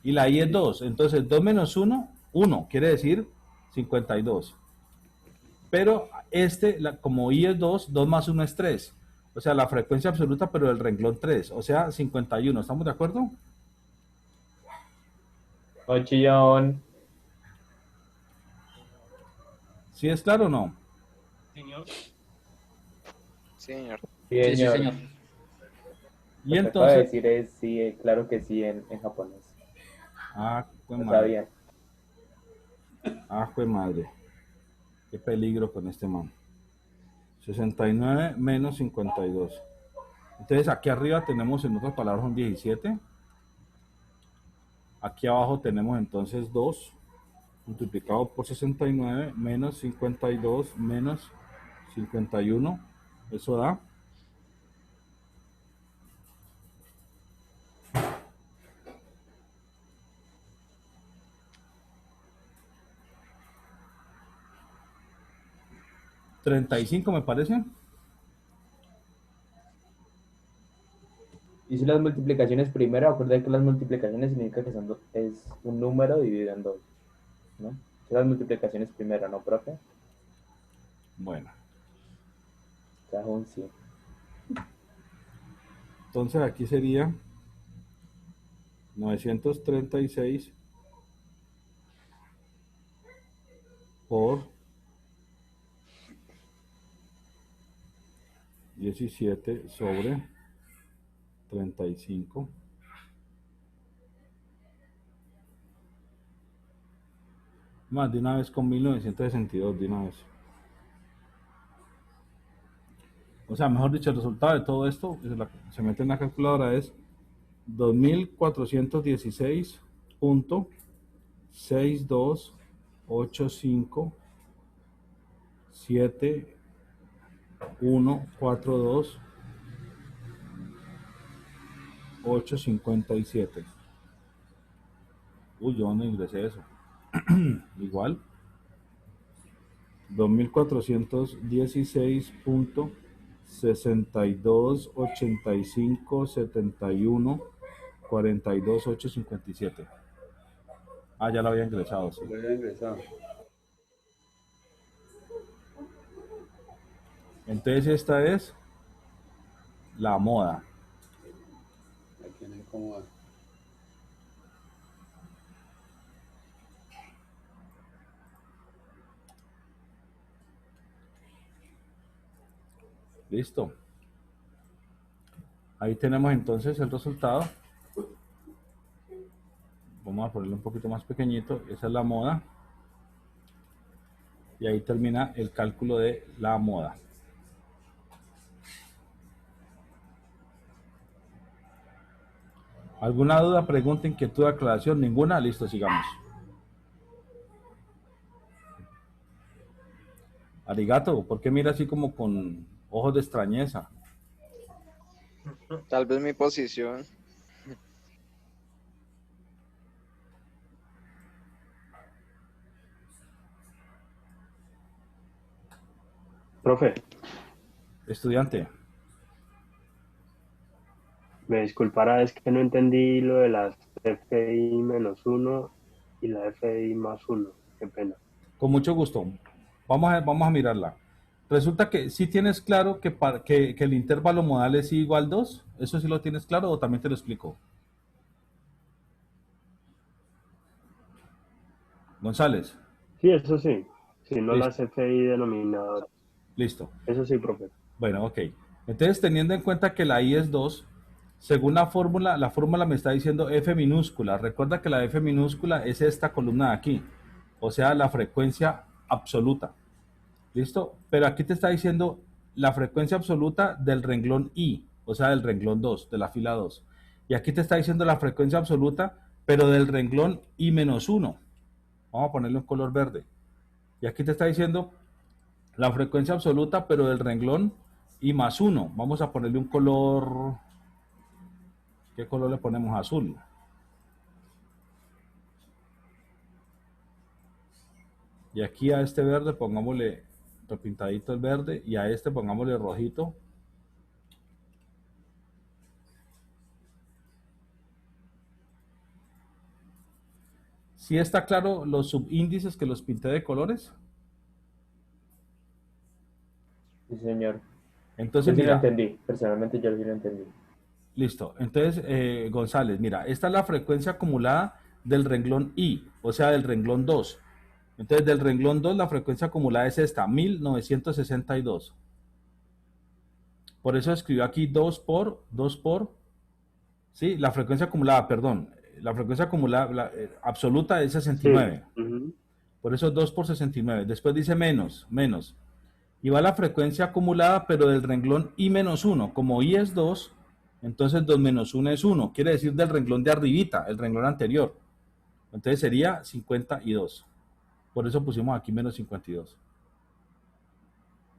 A: Y la i es 2. Entonces 2 menos 1, 1. Quiere decir 52. Pero como i es 2, 2 más 1 es 3. O sea, la frecuencia absoluta, pero del renglón 3. O sea, 51. ¿Estamos de acuerdo?
I: Ochillón.
A: ¿Sí es claro o no?
G: Señor.
E: Sí, señor.
I: Sí,
L: Sí,
I: señor.
L: señor.
A: Y
I: Lo que acaba de
A: entonces...
I: decir es sí, claro que sí en japonés.
A: Ah, fue
I: Está
A: madre.
I: bien.
A: Ah, fue madre. Qué peligro con este man. 69 menos 52. Entonces aquí arriba tenemos, en otras palabras, un 17. Aquí abajo tenemos entonces 2 multiplicado por 69 menos 52 menos 51. Eso da 35, me parece.
I: Y si las multiplicaciones primero, acuerda que las multiplicaciones significa que es un número dividido en 2, ¿no? Si las multiplicaciones primero, ¿no, profe?
A: Bueno,
I: O sea, un sí.
A: entonces aquí sería 936 por 17 sobre 35. Más de una vez con 1962, de una vez. O sea, mejor dicho, el resultado de todo esto, se mete en la calculadora, es 2416.62857142.857. Uy, yo no ingresé eso. Igual. 2416.62857142.857. Ah, ya lo había ingresado, sí.
D: Lo había ingresado.
A: Entonces esta es la moda.
D: Aquí no hay cómo.
A: Listo. Ahí tenemos entonces el resultado. Vamos a ponerlo un poquito más pequeñito. Esa es la moda. Y ahí termina el cálculo de la moda. ¿Alguna duda, pregunta, inquietud, aclaración? ¿Ninguna? Listo, sigamos. Arigato, ¿por qué mira así como con ojos de extrañeza?
E: Tal vez mi posición.
G: Profe,
A: Estudiante.
G: me disculpará, es que no entendí lo de las FI-1 y la FI+1. Qué pena.
A: Con mucho gusto. Vamos a mirarla. Resulta que sí tienes claro que el intervalo modal es I igual 2. ¿Eso sí lo tienes claro o también te lo explico? González.
G: Sí, eso sí. Si no
A: Listo.
G: las FI denominadoras.
A: Listo.
G: Eso sí, profe.
A: Bueno, ok. Entonces, teniendo en cuenta que la I es 2, según la fórmula me está diciendo F minúscula. Recuerda que la F minúscula es esta columna de aquí, o sea, la frecuencia absoluta. ¿Listo? Pero aquí te está diciendo la frecuencia absoluta del renglón I, o sea, del renglón 2, de la fila 2. Y aquí te está diciendo la frecuencia absoluta, pero del renglón I-1. Vamos a ponerle un color verde. Y aquí te está diciendo la frecuencia absoluta, pero del renglón I+1. Vamos a ponerle un color... ¿Qué color le ponemos? Azul. Y aquí a este verde pongámosle repintadito el verde y a este pongámosle rojito. ¿Sí está claro los subíndices que los pinté de colores?
I: Sí, señor.
A: Entonces,
I: Yo sí lo
A: mira,
I: entendí. Personalmente yo sí lo entendí.
A: listo. Entonces, González, mira, esta es la frecuencia acumulada del renglón I, o sea, del renglón 2. Entonces, del renglón 2, la frecuencia acumulada es esta, 1962. Por eso escribió aquí 2 por, sí, la frecuencia acumulada, perdón, la frecuencia acumulada absoluta es 69.
G: Sí. Uh-huh.
A: Por eso 2 por 69. Después dice menos. Y va la frecuencia acumulada, pero del renglón I-1. Como I es 2, entonces 2 menos 1 es 1. Quiere decir del renglón de arribita, el renglón anterior. Entonces sería 52. Por eso pusimos aquí menos 52.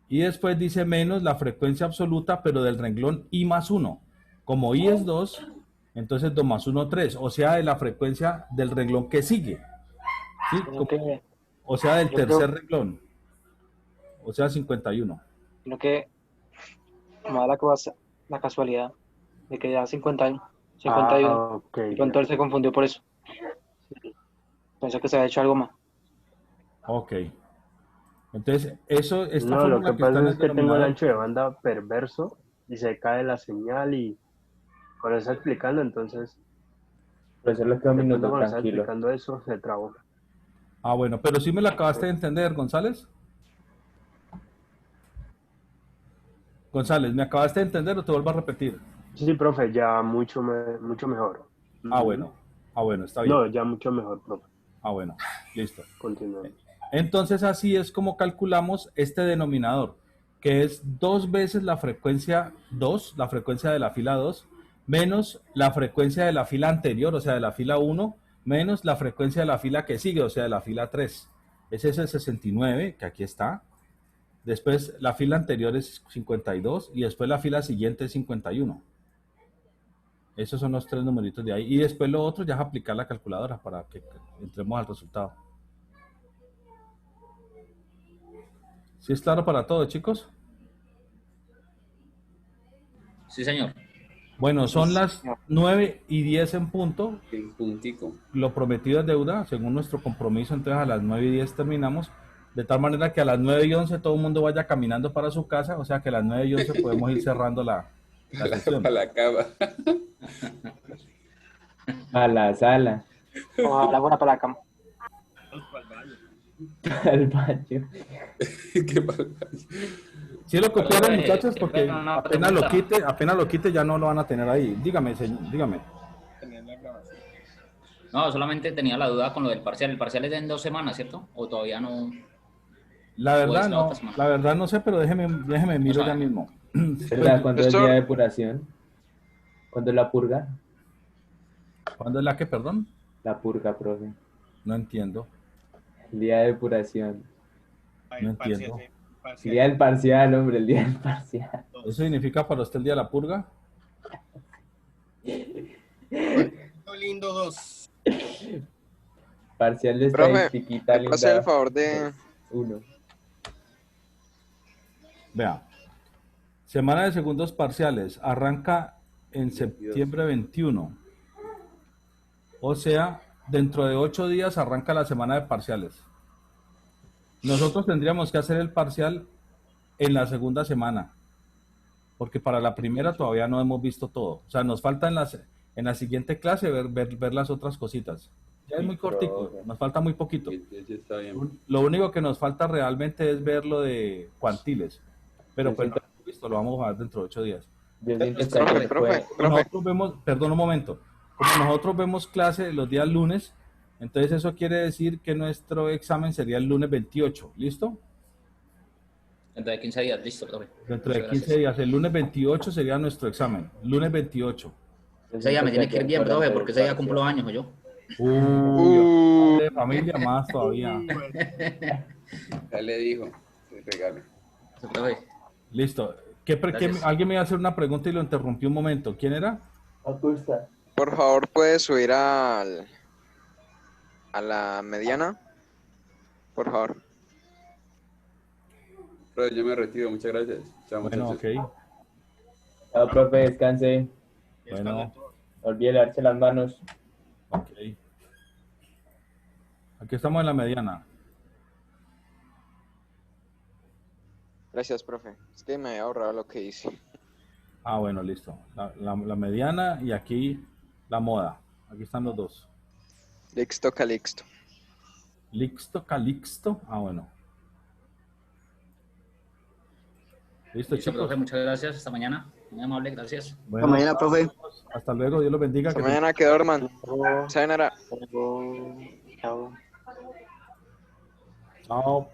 A: Y después dice menos la frecuencia absoluta, pero del renglón I+1. Como I es 2, entonces 2 más 1, 3. O sea, de la frecuencia del renglón que sigue. ¿Sí? O sea, del tercer renglón. O sea, 51.
B: Sino que me da la casualidad de que ya 51.
G: Okay,
B: y pronto él se confundió por eso. Pensó que se había hecho algo más.
A: Ok. Entonces, eso esta
G: no, lo que
A: está en
G: pasa
A: el
G: es que tengo el
A: denominador.
G: ancho de banda perverso y se cae la señal y por eso explicando, entonces
I: Profesor, le queda un
G: después de
I: minuto,
G: cuando estaba
I: tranquilo.
G: explicando eso se trabó.
A: Ah, bueno, pero sí me lo acabaste de entender, González. González, ¿me acabaste de entender o te vuelvo a repetir?
G: Sí, profe, ya mucho mejor.
A: Ah, bueno, está bien.
G: No, ya mucho mejor, profe.
A: Ah, bueno, listo.
G: Continúa.
A: Entonces así es como calculamos este denominador, que es 2 veces la frecuencia 2, la frecuencia de la fila 2, menos la frecuencia de la fila anterior, o sea, de la fila 1, menos la frecuencia de la fila que sigue, o sea, de la fila 3. Ese es el 69, que aquí está. Después la fila anterior es 52 y después la fila siguiente es 51. Esos son los 3 numeritos de ahí. Y después lo otro ya es aplicar la calculadora para que entremos al resultado. ¿Sí es claro para todos, chicos?
L: Sí, señor.
A: Bueno, son las 9:10 en punto.
D: El puntico.
A: Lo prometido es deuda, según nuestro compromiso. Entonces a las 9:10 terminamos. De tal manera que a las 9:11 todo el mundo vaya caminando para su casa. O sea que a las 9:11 podemos ir cerrando la sesión.
D: Para la cama.
I: A la sala.
B: O a la buena para la cama.
I: Al baño.
D: ¿Qué pasa?
A: Si lo copiaron, muchachos,
L: qué
A: porque
L: pena, una
A: apenas lo quite ya no lo van a tener ahí. Dígame, señor, dígame.
L: No, solamente tenía la duda con lo del parcial. El parcial es en 2 semanas, ¿cierto? O todavía no.
A: La verdad
L: Pues, la
A: no,
L: otra semana.
A: la verdad no sé, pero déjeme miro
L: sabe.
A: ya mismo.
I: ¿Verdad? ¿Cuándo es el
E: Profesor.
I: día de depuración? ¿Cuándo es la purga?
A: ¿Cuándo es la que, perdón?
I: La purga, profe.
A: No entiendo,
I: El día de depuración.
A: no entiendo.
I: El día del parcial, hombre, el día del parcial.
A: ¿Eso significa para usted el día de la purga?
G: Lindo 2.
I: Parcial de
E: Profe,
I: estadística
E: ¿me puede hacer el
I: linda.
E: favor de
I: 1.
A: Vea, semana de segundos parciales arranca en septiembre 21. O sea, dentro de 8 días arranca la semana de parciales. Nosotros tendríamos que hacer el parcial en la segunda semana, porque para la primera todavía no hemos visto todo. O sea, nos falta en la siguiente clase ver las otras cositas. Ya es muy cortico, nos falta muy poquito.
D: Está bien.
A: Lo único que nos falta realmente es ver lo de cuantiles, pero pues no lo hemos visto, lo vamos a ver dentro de 8 días.
I: Yo siento que
E: Profe.
A: Nosotros vemos, perdón un momento, como nosotros vemos clase los días lunes, entonces eso quiere decir que nuestro examen sería el lunes 28, ¿listo?
L: Dentro de 15 días, listo, profe.
A: Dentro de
L: Muchas
A: 15
L: gracias.
A: días, el lunes 28 sería nuestro examen, lunes 28.
L: Ese día me tiene que ir bien, profe, porque ese día cumplo años, o yo.
A: De familia más todavía.
D: Ya le dijo, se regalo.
L: Profe.
A: Listo.
L: Gracias.
A: Alguien me iba a hacer una pregunta y lo interrumpí un momento. ¿Quién era?
I: Apuesta.
E: Por favor, ¿puedes subir a la mediana? Por favor.
D: Profe, yo me retiro, muchas gracias. Chao,
A: Bueno,
D: muchachos.
A: ok.
I: Chao, profe, descanse.
A: Bueno,
I: No olvide lavarse las manos.
A: ok. Aquí estamos en la mediana.
E: Gracias, profe. Es que me había ahorrado lo que hice.
A: Ah, bueno, listo. La mediana y aquí la moda. Aquí están los dos.
E: Lixto, calixto.
A: Lixto, calixto. Ah, bueno. Listo,
L: Listo,
A: chicos.
L: profe, muchas gracias. Hasta mañana. Muy amable, gracias.
A: Bueno,
H: Hasta mañana, profe.
A: hasta luego. Dios los bendiga.
E: Hasta
A: Que
E: mañana que duerman. Sayonara.
B: Chao.
A: Chao.